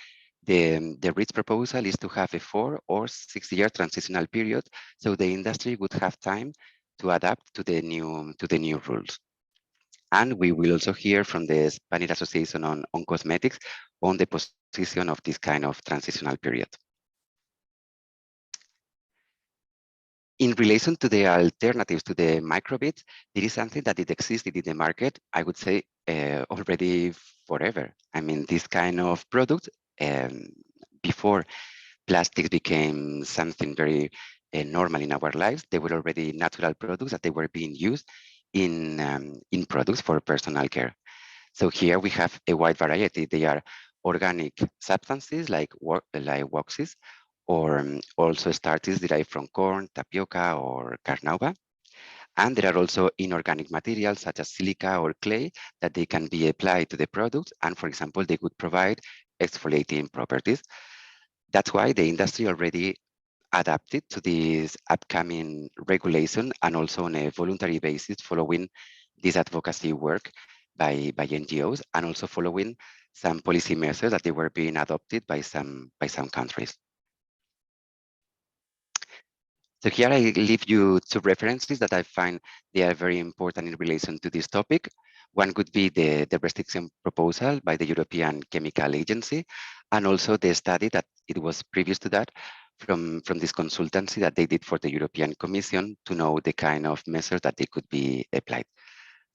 the REACH proposal is to have a 4 or 6 year transitional period, so the industry would have time to adapt to the new rules. And we will also hear from the Spanish Association on Cosmetics on the position of this kind of transitional period. In relation to the alternatives to the microbeads, there is something that it existed in the market, I would say, already forever. I mean, this kind of product, before plastics became something very normal in our lives, they were already natural products that they were being used in products for personal care. So here we have a wide variety. They are organic substances like waxes, or also starches derived from corn, tapioca, or carnauba. And there are also inorganic materials such as silica or clay that they can be applied to the product. And for example, they could provide exfoliating properties. That's why the industry already adapted to this upcoming regulation, and also on a voluntary basis following this advocacy work by NGOs, and also following some policy measures that they were being adopted by some countries. So here I leave you two references that I find they are very important in relation to this topic. One could be the restriction proposal by the European Chemical Agency, and also the study that it was previous to that from this consultancy that they did for the European Commission to know the kind of measures that they could be applied.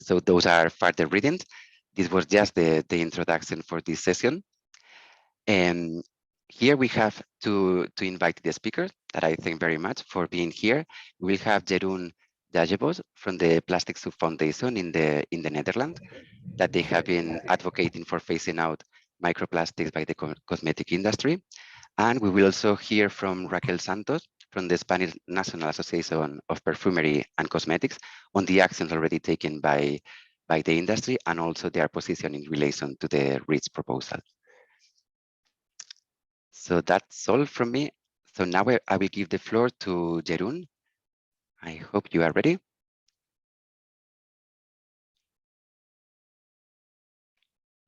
So those are further readings. This was just the introduction for this session. And here we have to invite the speakers that I thank very much for being here. We will have Jeroen Dajebos from the Plastic Soup Foundation in the Netherlands, that they have been advocating for phasing out microplastics by the cosmetic industry. And we will also hear from Raquel Santos from the Spanish National Association of Perfumery and Cosmetics on the actions already taken by the industry, and also their position in relation to the REACH proposal. So that's all from me. So now I will give the floor to Jeroen. I hope you are ready.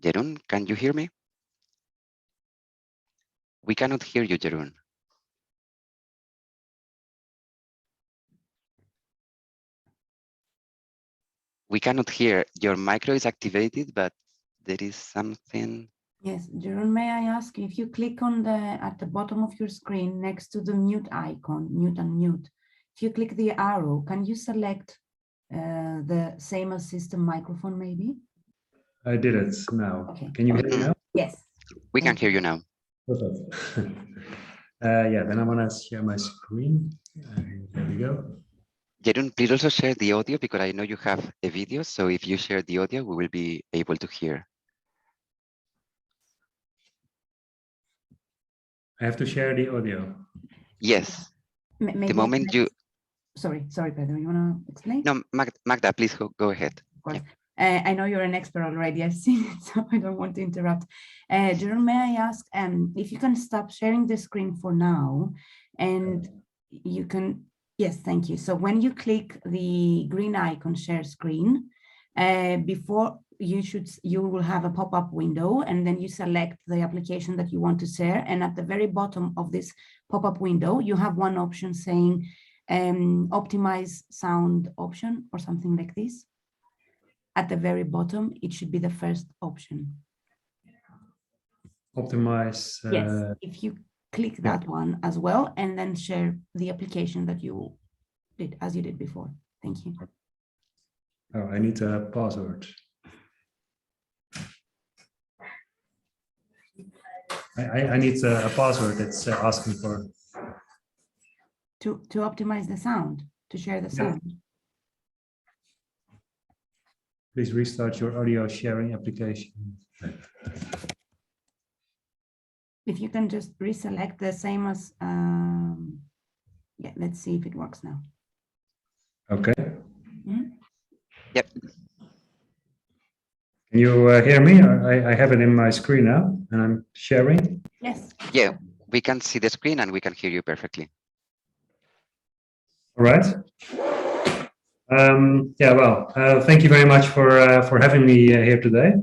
Jeroen, can you hear me? We cannot hear you, Jeroen. We cannot hear. Your micro is activated, but there is something. Yes, Jeroen, may I ask if you click on at the bottom of your screen next to the mute icon, mute and mute, if you click the arrow, can you select the same as system microphone maybe? I did it now. Okay. Can you hear me now? Yes. We can hear you now. Perfect. Yeah, then I'm gonna share my screen. There we go. Jeroen, please also share the audio because I know you have a video. So if you share the audio, we will be able to hear. I have to share the audio. Yes. Maybe The moment you... Sorry, Pedro, you want to explain? No, Magda, please go ahead. Of course. Yeah. I know you're an expert already. I've seen it, so I don't want to interrupt. Jeroen, may I ask if you can stop sharing the screen for now, and you can... Yes, thank you. So when you click the green icon share screen, before you will have a pop-up window, and then you select the application that you want to share. And at the very bottom of this pop-up window, you have one option saying optimize sound option or something like this. At the very bottom, it should be the first option. Optimize. Yes, if you click that one as well, and then share the application that you did as you did before. Thank you. Oh, I need a password. I need a password that's asking for. To optimize the sound, to share the sound. Please restart your audio sharing application. If you can just reselect the same as, yeah, let's see if it works now. Okay. Mm-hmm. Yep. Can you hear me? I have it in my screen now, and I'm sharing. Yes. Yeah, we can see the screen and we can hear you perfectly. All right. Yeah, well, thank you very much for having me here today.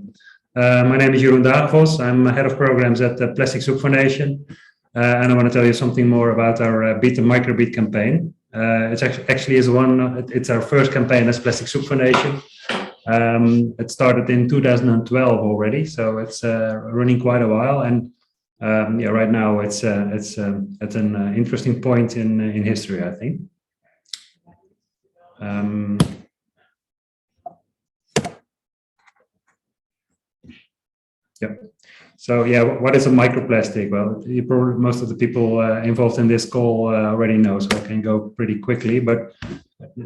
My name is Jeroen Dagenvos. I'm head of programs at the Plastic Soup Foundation, and I want to tell you something more about our Beat the Microbeat campaign. It's actually it's our first campaign as Plastic Soup Foundation. It started in 2012 already, so it's running quite a while. And yeah, right now it's at an interesting point in history, I think. Yep. So yeah, what is a microplastic? Well, most of the people involved in this call already know, so I can go pretty quickly. But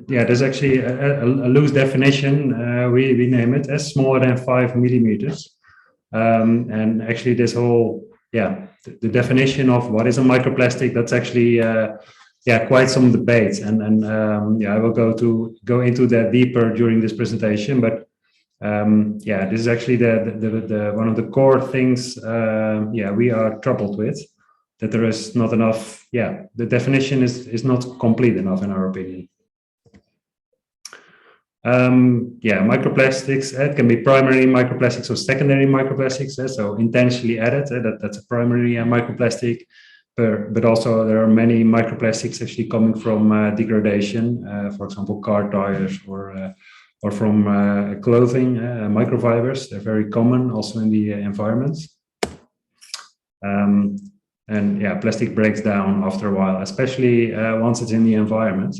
yeah, there's actually a loose definition. We name it as smaller than 5 millimeters. And actually, this whole the definition of what is a microplastic, that's actually quite some debate. And I will go into that deeper during this presentation, but. This is actually the one of the core things we are troubled with, that there is not enough. The definition is not complete enough in our opinion. Microplastics, it can be primary microplastics or secondary microplastics, so intentionally added, that's a primary microplastic, but also there are many microplastics actually coming from degradation, for example car tires or from clothing, microfibers. They're very common also in the environments. Plastic breaks down after a while, especially once it's in the environment.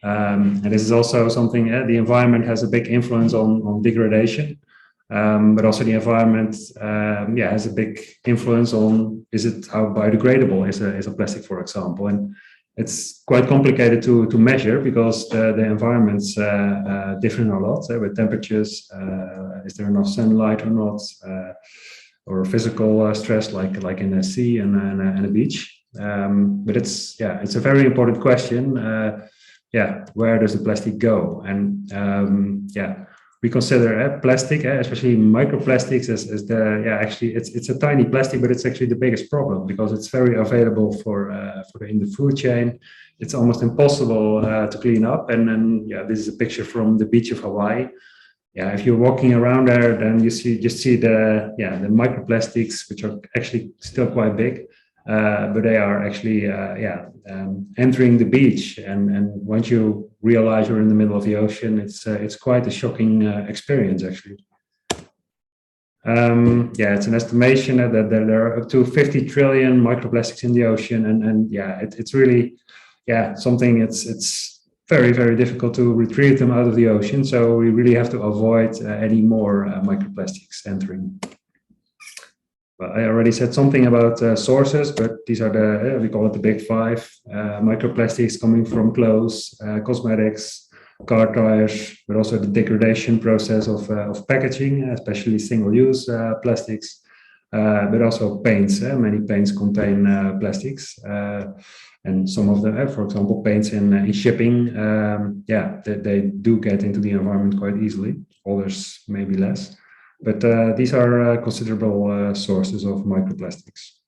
And this is also something, the environment has a big influence on degradation, but also the environment has a big influence on how biodegradable is a plastic, for example. And it's quite complicated to measure because the environment's different a lot with temperatures. Is there enough sunlight or not, or physical stress like in a sea and a beach? But it's a very important question. Where does the plastic go? And we consider plastic, especially microplastics, as actually it's a tiny plastic, but it's actually the biggest problem because it's very available in the food chain. It's almost impossible to clean up. And then this is a picture from the beach of Hawaii. If you're walking around there, then you just see the microplastics, which are actually still quite big, but they are actually entering the beach. And once you realize you're in the middle of the ocean, it's quite a shocking experience actually. It's an estimation that there are up to 50 trillion microplastics in the ocean, and it's really something. It's very, very difficult to retrieve them out of the ocean. So we really have to avoid any more microplastics entering. Well, I already said something about sources, but these are the, we call it the Big Five. Microplastics coming from clothes, cosmetics, car tires, but also the degradation process of packaging, especially single-use plastics, but also paints. Many paints contain plastics. And some of them, for example, paints in shipping, they do get into the environment quite easily. Others maybe less. But these are considerable sources of microplastics.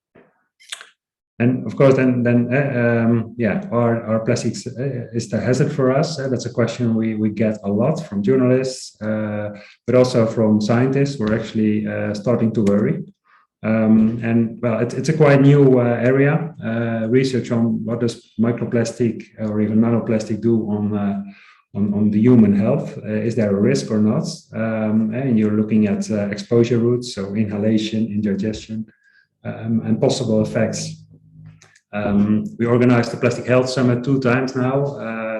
And of course, are plastics is the hazard for us? That's a question we get a lot from journalists, but also from scientists. We're actually starting to worry. And well, it's a quite new area. Research on what does microplastic or even nanoplastic do on the human health. Is there a risk or not? And you're looking at exposure routes, so inhalation, indigestion, and possible effects. We organized the Plastic Health Summit 2 times now.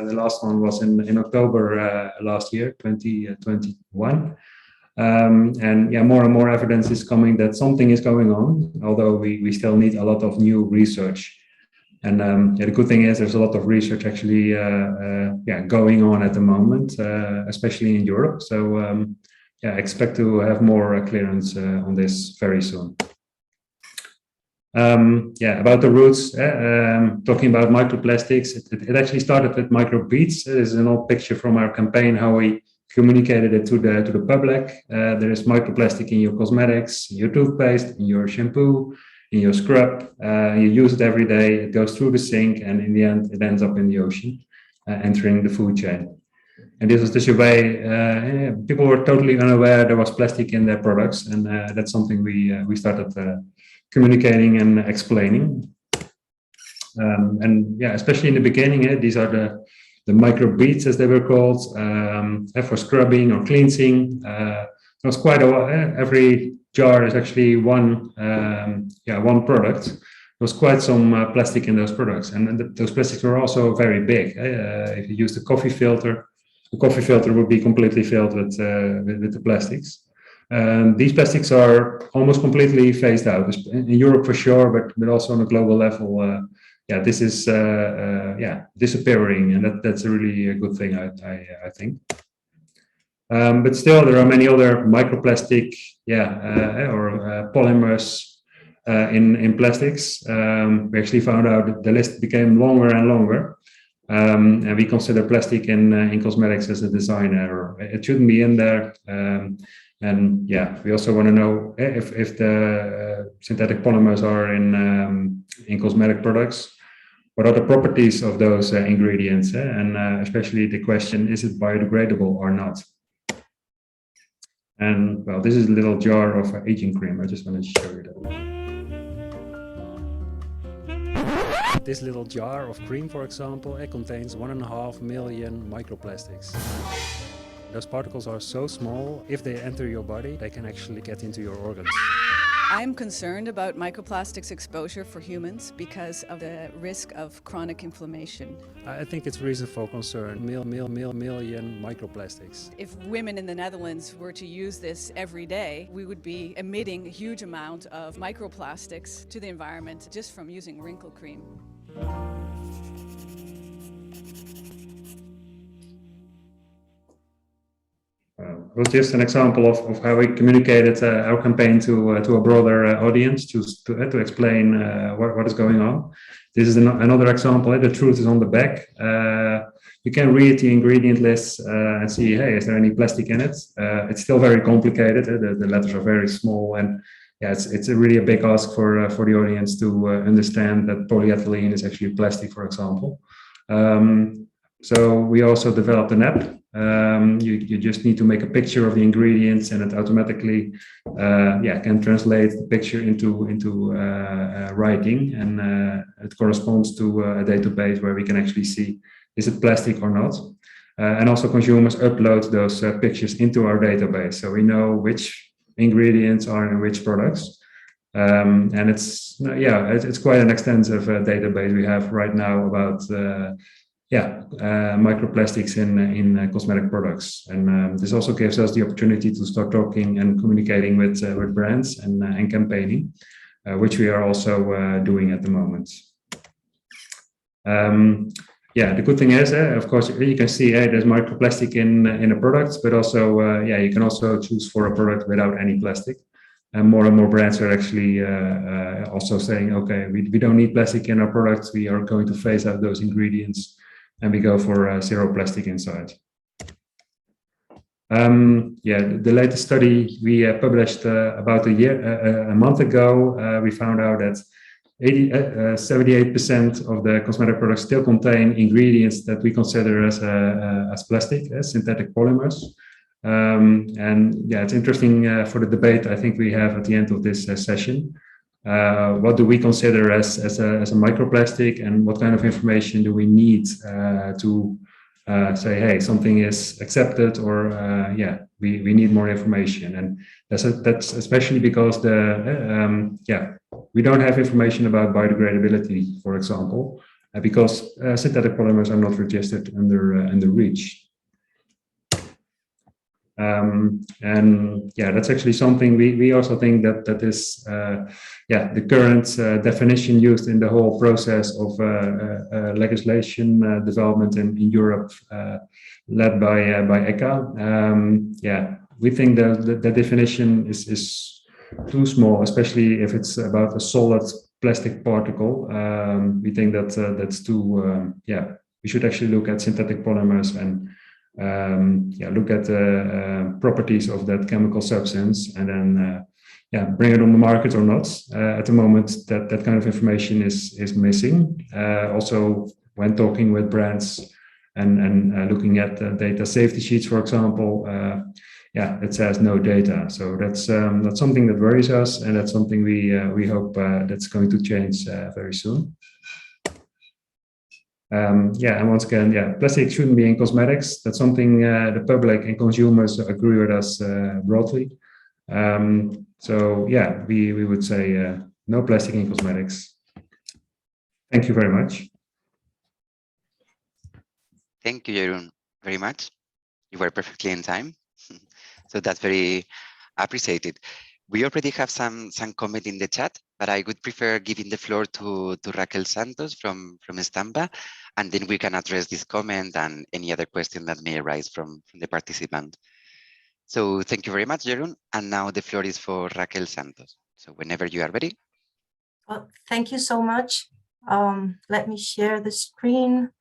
The last one was in October last year, 2021. And yeah, more and more evidence is coming that something is going on, although we still need a lot of new research. And the good thing is there's a lot of research actually going on at the moment, especially in Europe. So expect to have more clearance on this very soon. About the roots, talking about microplastics, it actually started with microbeads. This is an old picture from our campaign, how we communicated it to the public. There is microplastic in your cosmetics, in your toothpaste, in your shampoo, in your scrub. You use it every day, it goes through the sink, and in the end, it ends up in the ocean, entering the food chain. And this was the way people were totally unaware there was plastic in their products, and that's something we started communicating and explaining. Especially in the beginning, these are the microbeads, as they were called, for scrubbing or cleansing. There was quite every jar is actually one product. There was quite some plastic in those products, and those plastics were also very big. If you use the coffee filter would be completely filled with the plastics. These plastics are almost completely phased out in Europe for sure, but also on a global level. This is disappearing, and that's a really good thing, I think. But still, there are many other microplastic, or polymers in plastics. We actually found out that the list became longer and longer, and we consider plastic in cosmetics as a design error. It shouldn't be in there. And we also want to know if the synthetic polymers are in cosmetic products. What are the properties of those ingredients? And especially the question, is it biodegradable or not? And well, this is a little jar of aging cream. I just wanted to show you that. This little jar of cream, for example, it contains 1.5 million microplastics. Those particles are so small, if they enter your body, they can actually get into your organs. I'm concerned about microplastics exposure for humans because of the risk of chronic inflammation. I think it's reason for concern, million microplastics. If women in the Netherlands were to use this every day, we would be emitting a huge amount of microplastics to the environment just from using wrinkle cream. It was just an example of how we communicated our campaign to a broader audience to explain what is going on. This is another example. The truth is on the back. You can read the ingredient list and see, hey, is there any plastic in it? It's still very complicated. The letters are very small, and it's really a big ask for the audience to understand that polyethylene is actually plastic, for example. So we also developed an app. You just need to make a picture of the ingredients, and it automatically can translate the picture into writing, and it corresponds to a database where we can actually see, is it plastic or not? And also consumers upload those pictures into our database, so we know which ingredients are in which products. And it's quite an extensive database we have right now, about microplastics in cosmetic products. And this also gives us the opportunity to start talking and communicating with brands and campaigning, which we are also doing at the moment. The good thing is, of course, you can see there's microplastic in a product, but also, you can also choose for a product without any plastic. And more brands are actually also saying, okay, we don't need plastic in our products. We are going to phase out those ingredients, and we go for zero plastic inside. The latest study we published about a month ago, we found out that 78% of the cosmetic products still contain ingredients that we consider as plastic, as synthetic polymers. It's interesting for the debate I think we have at the end of this session. What do we consider as a microplastic, and what kind of information do we need to say, hey, something is accepted, or we need more information? And that's especially because we don't have information about biodegradability, for example, because synthetic polymers are not registered under REACH. That's actually something we also think that is the current definition used in the whole process of legislation development in Europe, led by ECHA. We think that the definition is too small, especially if it's about a solid plastic particle. We think that that's too. We should actually look at synthetic polymers and look at the properties of that chemical substance, and then bring it on the market or not. At the moment, that kind of information is missing. Also, when talking with brands and looking at data safety sheets, for example, it says no data. So that's something that worries us, and that's something we hope that's going to change very soon. And once again, plastic shouldn't be in cosmetics. That's something the public and consumers agree with us broadly. We would say no plastic in cosmetics. Thank you very much. Thank you, Jeroen, very much. You were perfectly in time. So that's very appreciated. We already have some comment in the chat, but I would prefer giving the floor to Raquel Santos from Estampa, and then we can address this comment and any other question that may arise from the participant. So thank you very much, Jeroen. And now the floor is for Raquel Santos. So whenever you are ready. Well, thank you so much. Let me share the screen.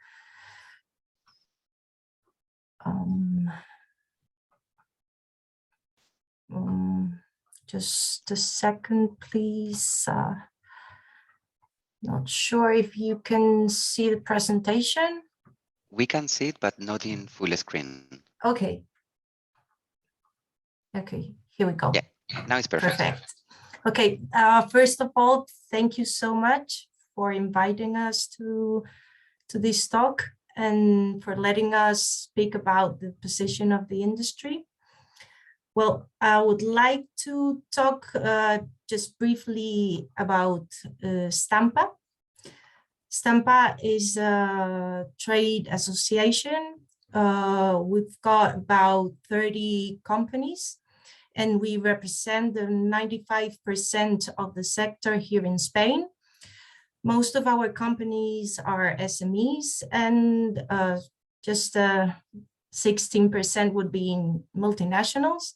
Just a second, please. Not sure if you can see the presentation. We can see it, but not in full screen. Okay. Okay, here we go. Yeah, now it's perfect. Perfect. Okay, first of all, thank you so much for inviting us to this talk and for letting us speak about the position of the industry. Well, I would like to talk just briefly about Stampa. Stampa is a trade association. We've got about 30 companies, and we represent the 95% of the sector here in Spain. Most of our companies are SMEs, and just 16% would be in multinationals.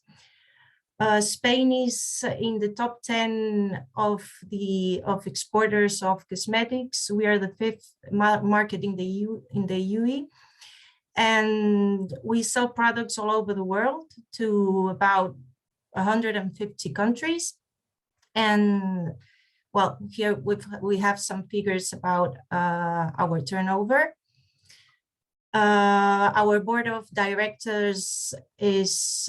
Spain is in the top 10 of exporters of cosmetics. We are the 5th market in the UE, and we sell products all over the world to about 150 countries. And well, here we have some figures about our turnover. Our board of directors is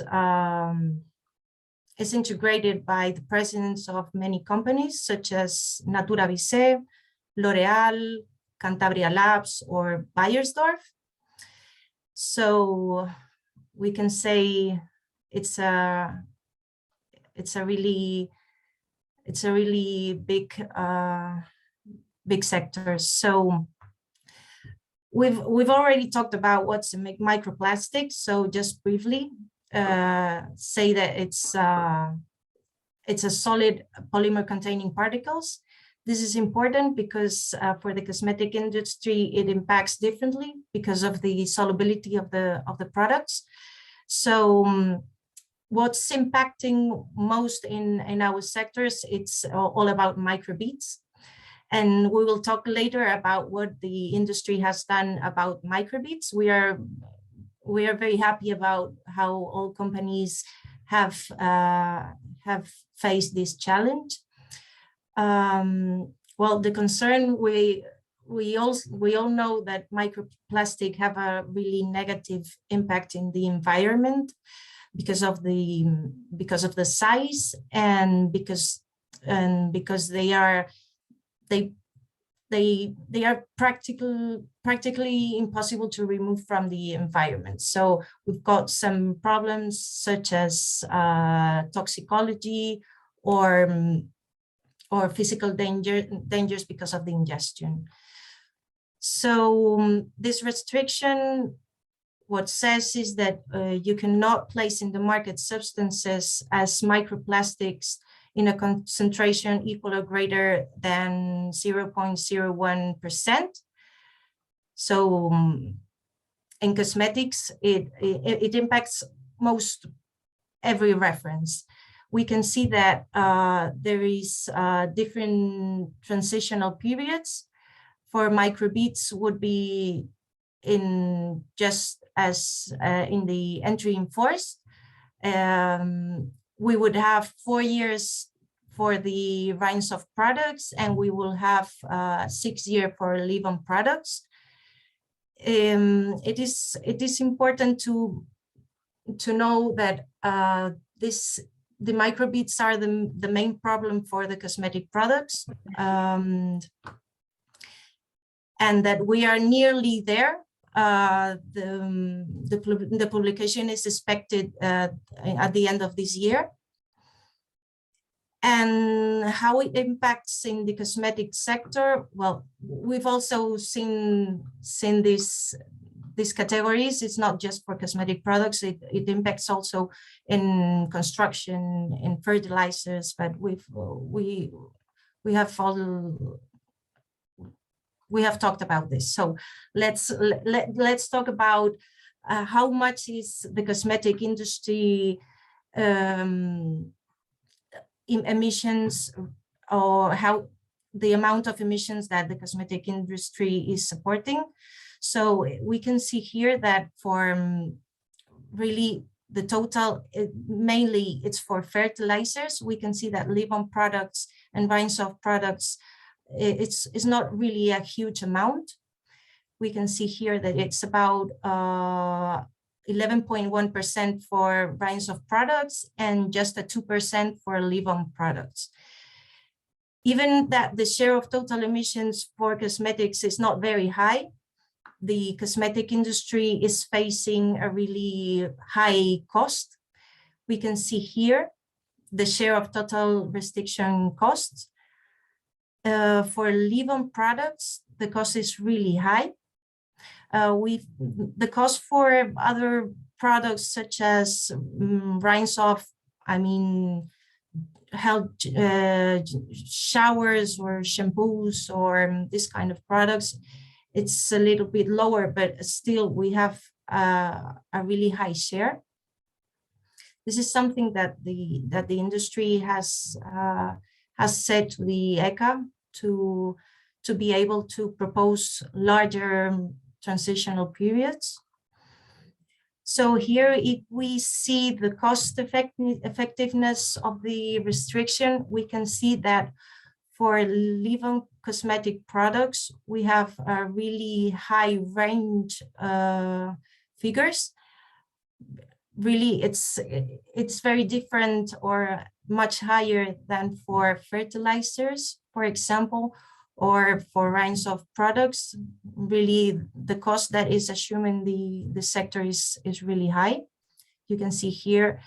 integrated by the presidents of many companies such as Natura Visé, L'Oreal, Cantabria Labs, or Beiersdorf. So we can say it's a really big sector. So We've already talked about what's a microplastic, so just briefly say that it's a solid polymer containing particles. This is important because for the cosmetic industry, it impacts differently because of the solubility of the products. So what's impacting most in our sectors, it's all about microbeads. And we will talk later about what the industry has done about microbeads. We are very happy about how all companies have faced this challenge. Well, the concern we all know that microplastic have a really negative impact in the environment because of the size and because they are practically impossible to remove from the environment. So we've got some problems such as toxicology or physical dangers because of the ingestion. So this restriction, what says is that you cannot place in the market substances as microplastics in a concentration equal or greater than 0.01%. So in cosmetics, it impacts most every reference. We can see that there is different transitional periods. For microbeads would be in just as in the entry in force. We would have 4 years for the rinse of products, and we will have 6 years for leave-on products. It is important to know that the microbeads are the main problem for the cosmetic products, and that we are nearly there. The publication is expected at the end of this year. And how it impacts in the cosmetic sector, well, we've also seen these categories. It's not just for cosmetic products, it impacts also in construction, in fertilizers, but we have talked about this. So let's talk about how much is the cosmetic industry in emissions, or how the amount of emissions that the cosmetic industry is supporting. So we can see here that for really the total, mainly it's for fertilizers. We can see that leave-on products and rinse-off products, it's not really a huge amount. We can see here that it's about 11.1% for rinse-off products and just a 2% for leave-on products. Even that the share of total emissions for cosmetics is not very high, the cosmetic industry is facing a really high cost. We can see here the share of total restriction costs. For leave-on products, the cost is really high. The cost for other products such as rinse-off, I mean, health showers or shampoos or this kind of products, it's a little bit lower, but still we have a really high share. This is something that the industry has said to the ECA to be able to propose larger transitional periods. So here, if we see the cost effectiveness of the restriction, we can see that for leave-on cosmetic products, we have a really high range figures. Really, it's very different or much higher than for fertilizers, for example, or for rinse-off products. Really, the cost that is assumed in the sector is really high. You can see here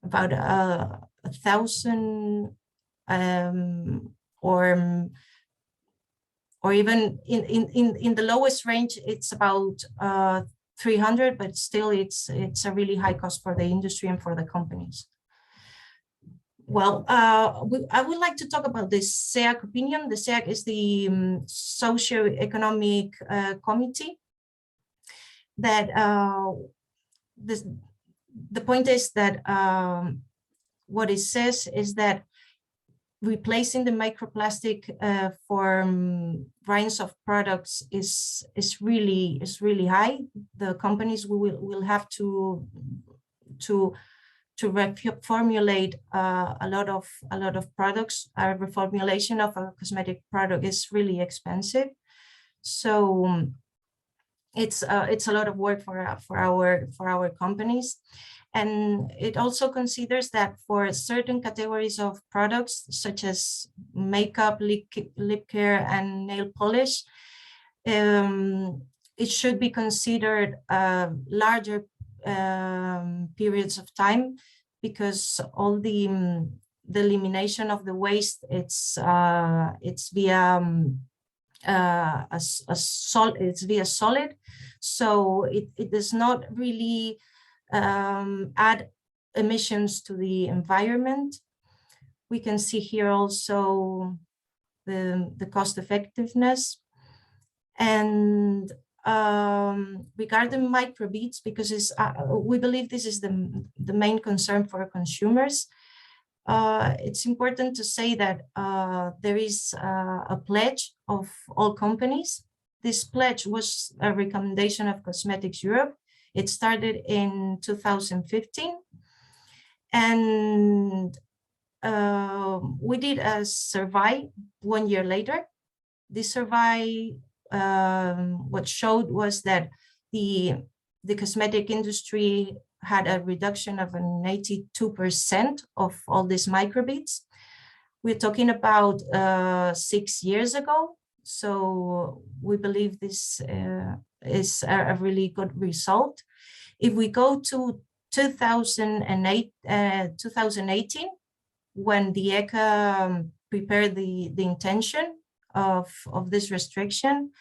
about 1,000 or or even in the lowest range, it's about 300, but still it's a really high cost for the industry and for the companies. Well, I would like to talk about the SEAC opinion. The SEAC is the Socio-Economic Committee that the point is that what it says is that replacing the microplastic for range of products is really high. The companies will have to reformulate a lot of products. A reformulation of a cosmetic product is really expensive, so it's a lot of work for our companies. And it also considers that for certain categories of products, such as makeup, lip care, and nail polish, it should be considered larger periods of time, because all the elimination of the waste, it's via via solid, so it does not really add emissions to the environment. We can see here also the cost effectiveness. And regarding microbeads, because we believe this is the main concern for consumers, it's important to say that there is a pledge of all companies. This pledge was a recommendation of Cosmetics Europe. It started in 2015, and we did a survey 1 year later. This survey, what showed was that the cosmetic industry had a reduction of 82% of all these microbeads. We're talking about 6 years ago, so we believe this is a really good result. If we go to 2018, when the ECA prepared the intention of this restriction,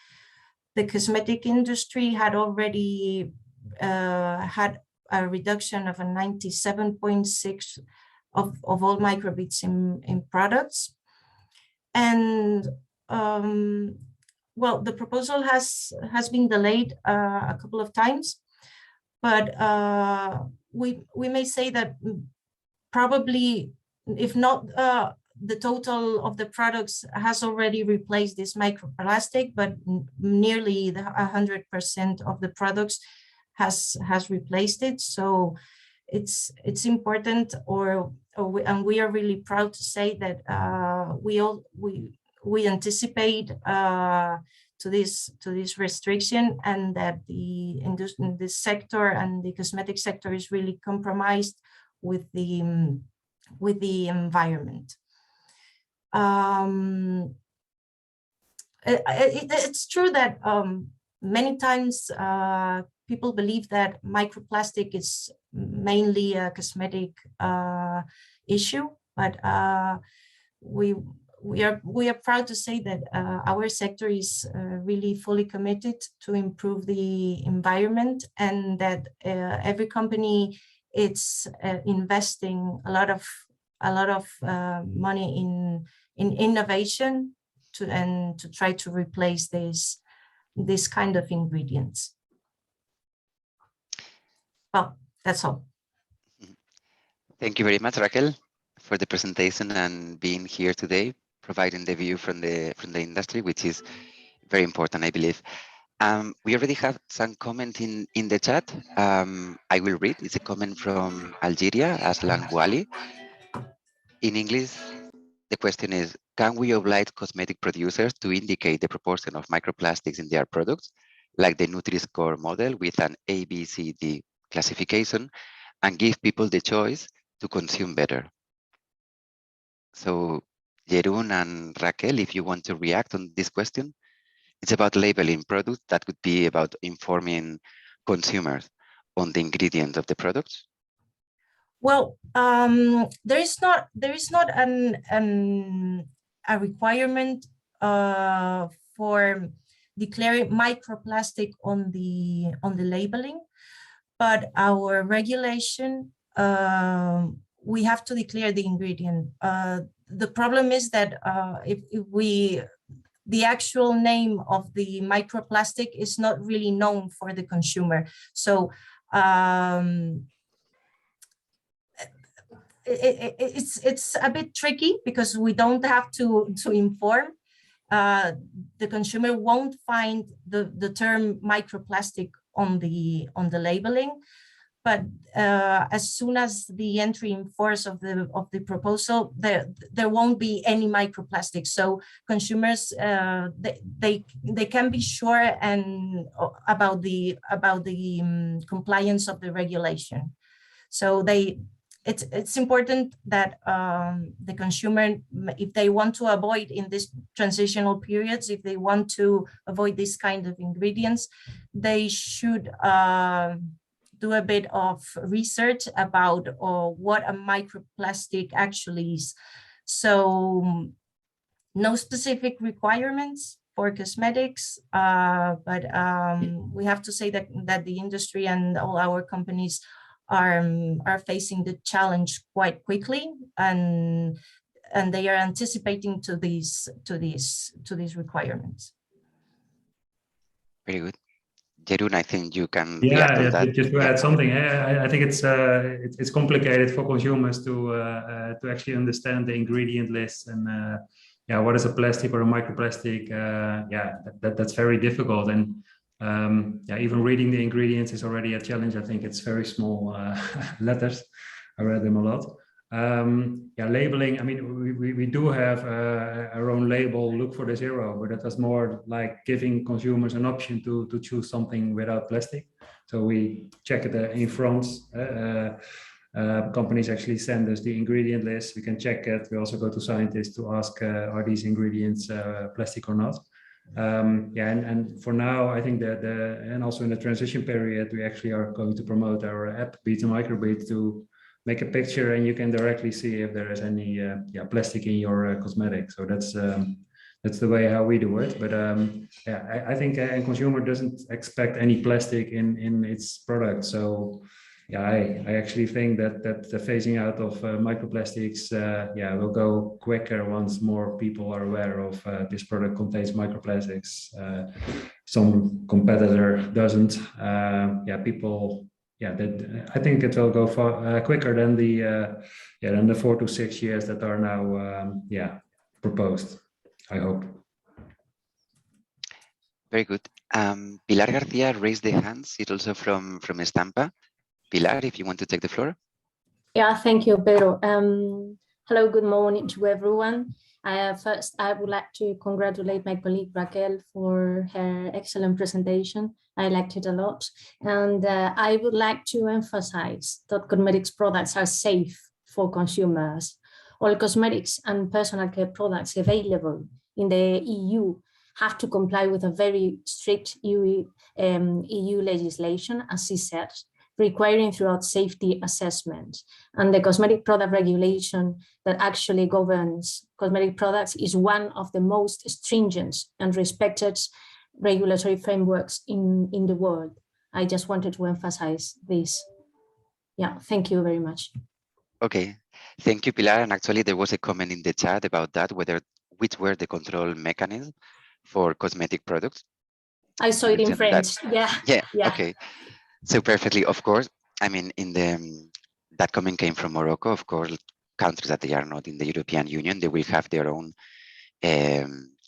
the cosmetic industry had already had a reduction of 97.6% of all microbeads in products. And well, the proposal has been delayed a couple of times, but we may say that probably, if not the total of the products has already replaced this microplastic, but nearly 100% of the products has replaced it. So it's important, and we are really proud to say that we anticipate to this restriction, and that the industry, this sector and the cosmetic sector is really compromised with the environment. It's true that many times people believe that microplastic is mainly a cosmetic issue, but we are proud to say that our sector is really fully committed to improve the environment, and that every company is investing a lot of money in innovation to try to replace this kind of ingredients. Well, that's all. Thank you very much, Raquel, for the presentation and being here today, providing the view from the industry, which is very important, I believe. We already have some comment in the chat. I will read. It's a comment from Algeria, Aslan Bouali. In English, the question is, can we oblige cosmetic producers to indicate the proportion of microplastics in their products, like the Nutri-Score model with an A, B, C, D classification, and give people the choice to consume better? So Jeroen and Raquel, if you want to react on this question, it's about labeling products. That could be about informing consumers on the ingredients of the products. Well, there is not a requirement for declaring microplastic on the labeling, but our regulation, we have to declare the ingredient. The problem is that if the actual name of the microplastic is not really known for the consumer. So it's a bit tricky because we don't have to inform. The consumer won't find the term microplastic on the labeling, but as soon as the entry in force of the proposal, there won't be any microplastics. So consumers they can be sure and about the compliance of the regulation. So it's important that the consumer, if they want to avoid in these transitional periods, if they want to avoid this kind of ingredients, they should do a bit of research about what a microplastic actually is. So no specific requirements for cosmetics, but we have to say that the industry and all our companies are facing the challenge quite quickly, and they are anticipating to these requirements. Very good. Jeroen, I think you can react on that. Just to add something, I think it's complicated for consumers to actually understand the ingredient list and what is a plastic or a microplastic. That's very difficult, and even reading the ingredients is already a challenge. I think it's very small letters. I read them a lot. Labeling, I mean, we do have our own label, look for the zero, but that was more like giving consumers an option to choose something without plastic. So we check it in front. Companies actually send us the ingredient list. We can check it. We also go to scientists to ask, are these ingredients plastic or not? And for now, I think that and also in the transition period, we actually are going to promote our app, Beat to Microbeat, to make a picture and you can directly see if there is any plastic in your cosmetic. So that's the way how we do it. But I think a consumer doesn't expect any plastic in its product. So I actually think that the phasing out of microplastics will go quicker once more people are aware of this product contains microplastics. Some competitor doesn't. People. I think it will go far quicker than the 4 to 6 years that are now proposed. I hope. Very good. Pilar Garcia raised the hand. She's also from Estampa. Pilar, if you want to take the floor. Yeah, thank you, Pedro. Hello, good morning to everyone. First, I would like to congratulate my colleague Raquel for her excellent presentation. I liked it a lot. And I would like to emphasize that cosmetics products are safe for consumers. All cosmetics and personal care products available in the EU have to comply with a very strict EU legislation, as she said, requiring throughout safety assessment. And the cosmetic product regulation that actually governs cosmetic products is one of the most stringent and respected regulatory frameworks in the world. I just wanted to emphasize this. Yeah, thank you very much. Okay, thank you, Pilar. And actually there was a comment in the chat about that, which were the control mechanisms for cosmetic products. I saw it in French. Yeah. Okay. So perfectly, of course. I mean, that comment came from Morocco. Of course, countries that they are not in the European Union, they will have their own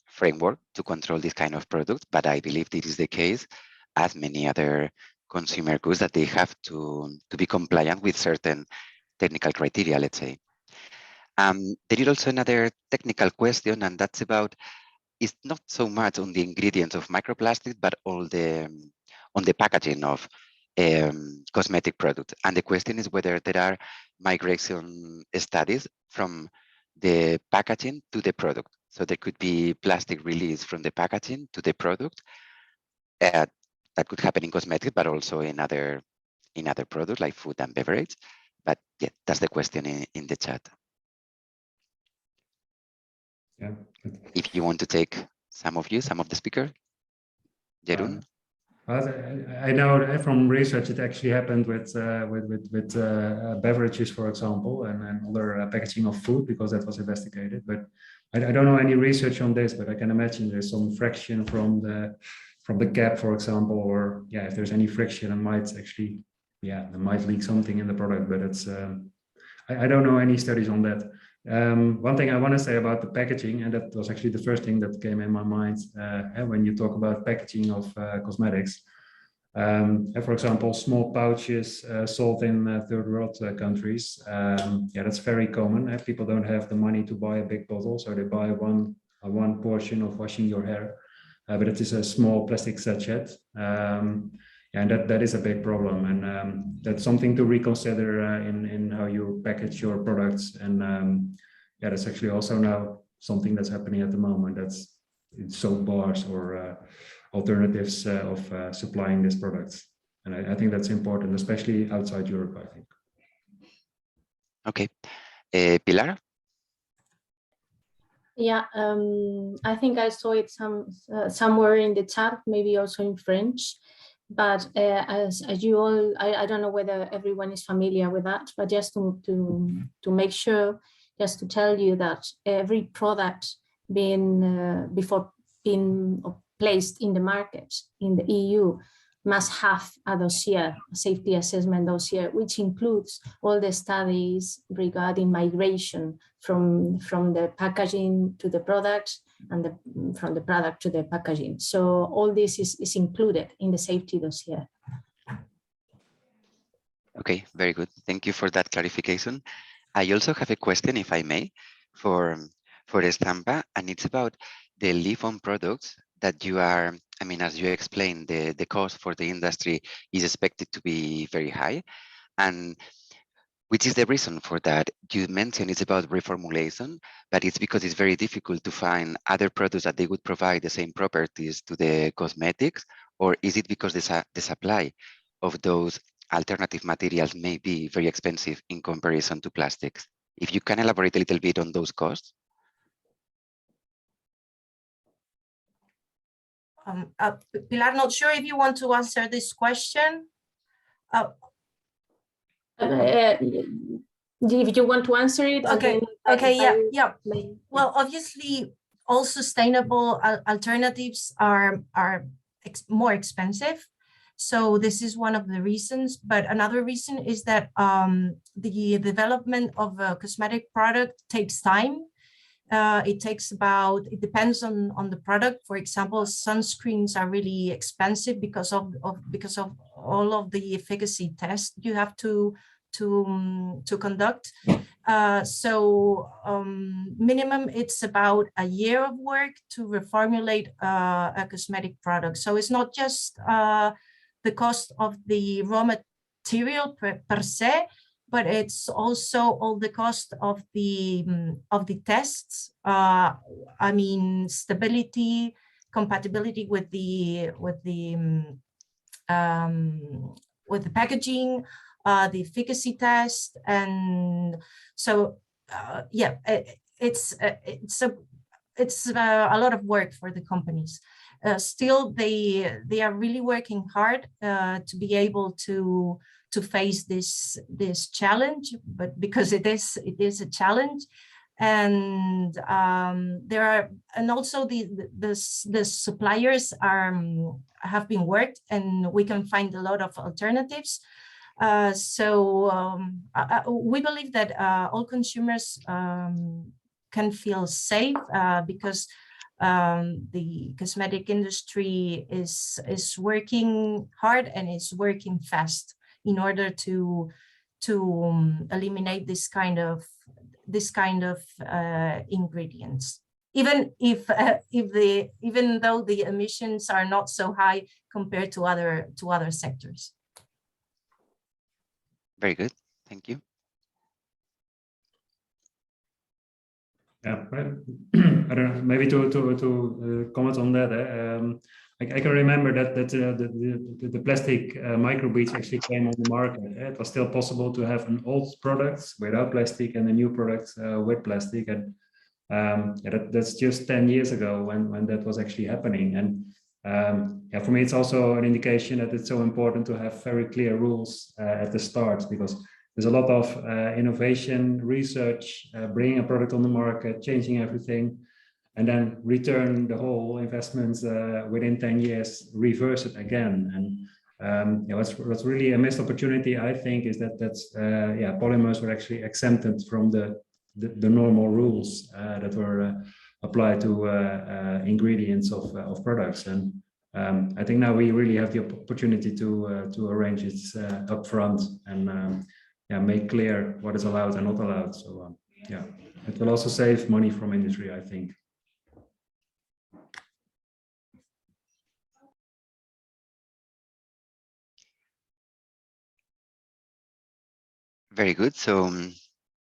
framework to control this kind of product. But I believe this is the case as many other consumer goods, that they have to be compliant with certain technical criteria, let's say. There is also another technical question, and that's about, it's not so much on the ingredients of microplastics, but on the packaging of cosmetic products. And the question is whether there are migration studies from the packaging to the product. So there could be plastic release from the packaging to the product. That could happen in cosmetics, but also in other products like food and beverage. But yeah, that's the question in the chat. Yeah. If you want to take Some of the speakers? Jeroen? I know from research it actually happened with beverages, for example, and other packaging of food, because that was investigated. But I don't know any research on this, but I can imagine there's some friction from the cap, for example, or yeah, if there's any friction, it might actually, yeah, there might leak something in the product. But it's I don't know any studies on that. One thing I want to say about the packaging, and that was actually the first thing that came in my mind when you talk about packaging of cosmetics. For example, small pouches sold in third world countries. Yeah, that's very common. People don't have the money to buy a big bottle, so they buy one portion of washing your hair, but it is a small plastic sachet. And that is a big problem, and that's something to reconsider in how you package your products. And yeah, that's actually also now something that's happening at the moment. That's soap bars or alternatives of supplying these products, and I think that's important, especially outside Europe, I think. Okay, Pilar. Yeah, I think I saw it somewhere in the chat, maybe also in French. But as you all, I don't know whether everyone is familiar with that, but just to make sure, just to tell you that every product before being placed in the market in the EU must have a dossier, a safety assessment dossier, which includes all the studies regarding migration from the packaging to the product, and from the product to the packaging. So all this is included in the safety dossier. Okay, very good. Thank you for that clarification. I also have a question, if I may, for Estampa, and it's about the leave-on products that you are, I mean, as you explained, the cost for the industry is expected to be very high. And which is the reason for that? You mentioned it's about reformulation, but it's because it's very difficult to find other products that they would provide the same properties to the cosmetics, or is it because the supply of those alternative materials may be very expensive in comparison to plastics? If you can elaborate a little bit on those costs. Pilar, not sure if you want to answer this question. If you want to answer it, okay, yeah. Well, obviously, all sustainable alternatives are more expensive, so this is one of the reasons. But another reason is that the development of a cosmetic product takes time. It depends on the product. For example, sunscreens are really expensive because of all of the efficacy tests you have to conduct. So minimum, it's about a year of work to reformulate a cosmetic product. So it's not just the cost of the raw material per se, but it's also all the cost of the tests. I mean, stability, compatibility with the packaging, the efficacy test, and so yeah, it's a lot of work for the companies. Still, they are really working hard to be able to face this challenge, but because it is a challenge. And there are, and also the suppliers have been worked, and we can find a lot of alternatives. So we believe that all consumers can feel safe because the cosmetic industry is working hard and is working fast in order to eliminate this kind of ingredients. Even though the emissions are not so high compared to other sectors. Very good, thank you. Yeah, I don't know, maybe to comment on that. I can remember that the plastic microbeads actually came on the market. It was still possible to have an old product without plastic and a new product with plastic. And That's just 10 years ago when that was actually happening. And yeah, for me, it's also an indication that it's so important to have very clear rules at the start, because there's a lot of innovation, research, bringing a product on the market, changing everything, and then return the whole investments within 10 years, reverse it again. And what's really a missed opportunity, I think, is that polymers were actually exempted from the normal rules that were applied to ingredients of products. And I think now we really have the opportunity to arrange it upfront and make clear what is allowed and not allowed. So it will also save money from industry, I think. Very good. So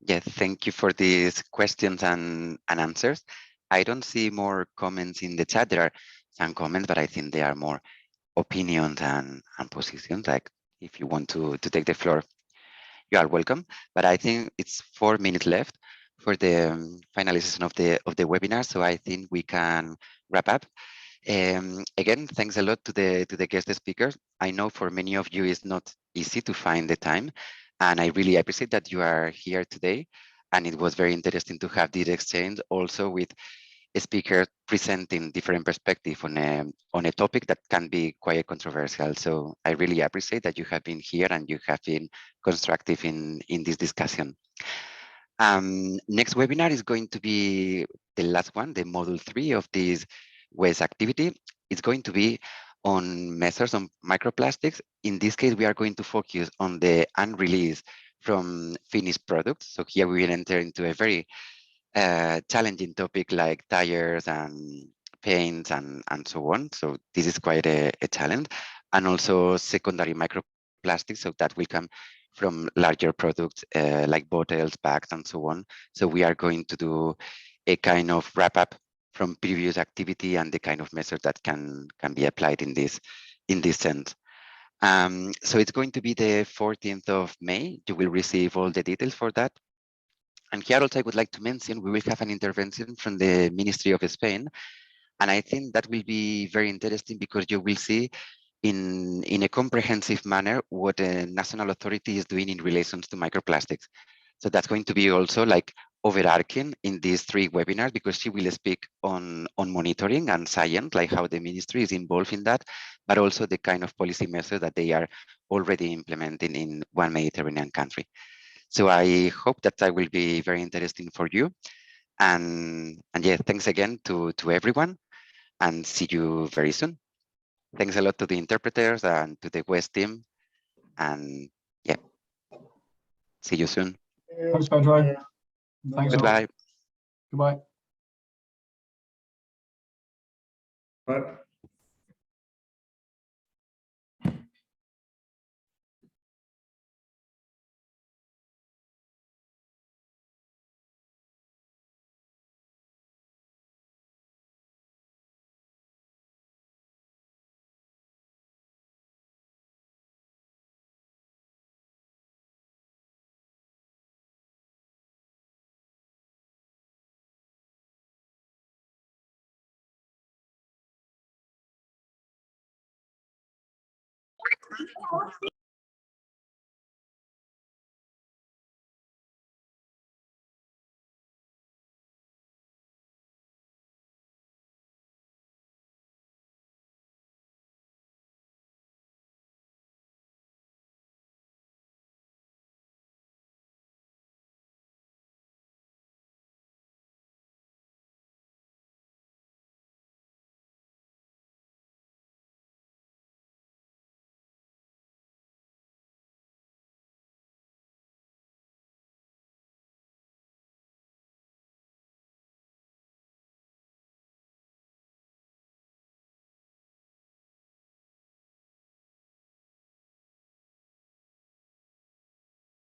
yeah, thank you for these questions and answers. I don't see more comments in the chat. There are some comments, but I think they are more opinions and positions. Like if you want to take the floor, you are welcome. But I think it's 4 minutes left for the finalization of the webinar. So I think we can wrap up. Again, thanks a lot to the guest speakers. I know for many of you it's not easy to find the time, and I really appreciate that you are here today. And it was very interesting to have this exchange also with speakers presenting different perspectives on a topic that can be quite controversial. So I really appreciate that you have been here and you have been constructive in this discussion. Next webinar is going to be the last one, the module 3 of this WES activity. It's going to be on measures on microplastics. In this case, we are going to focus on the unreleased from finished products. So here we will enter into a very challenging topic like tires and paints and so on. So this is quite a challenge. And also secondary microplastics, so that will come from larger products like bottles, bags, and so on. So we are going to do a kind of wrap up from previous activity and the kind of measures that can be applied in this sense. So it's going to be the 14th of May. You will receive all the details for that. And here also I would like to mention, we will have an intervention from the Ministry of Spain. And I think that will be very interesting because you will see in a comprehensive manner what a national authority is doing in relation to microplastics. So that's going to be also like overarching in these 3 webinars, because she will speak on monitoring and science, like how the ministry is involved in that, but also the kind of policy measures that they are already implementing in one Mediterranean country. So I hope that will be very interesting for you. And yeah, thanks again to everyone, and see you very soon. Thanks a lot to the interpreters and to the WES team. And yeah, see you soon. Thanks, Pedro. Thanks. Goodbye. Goodbye. Bye.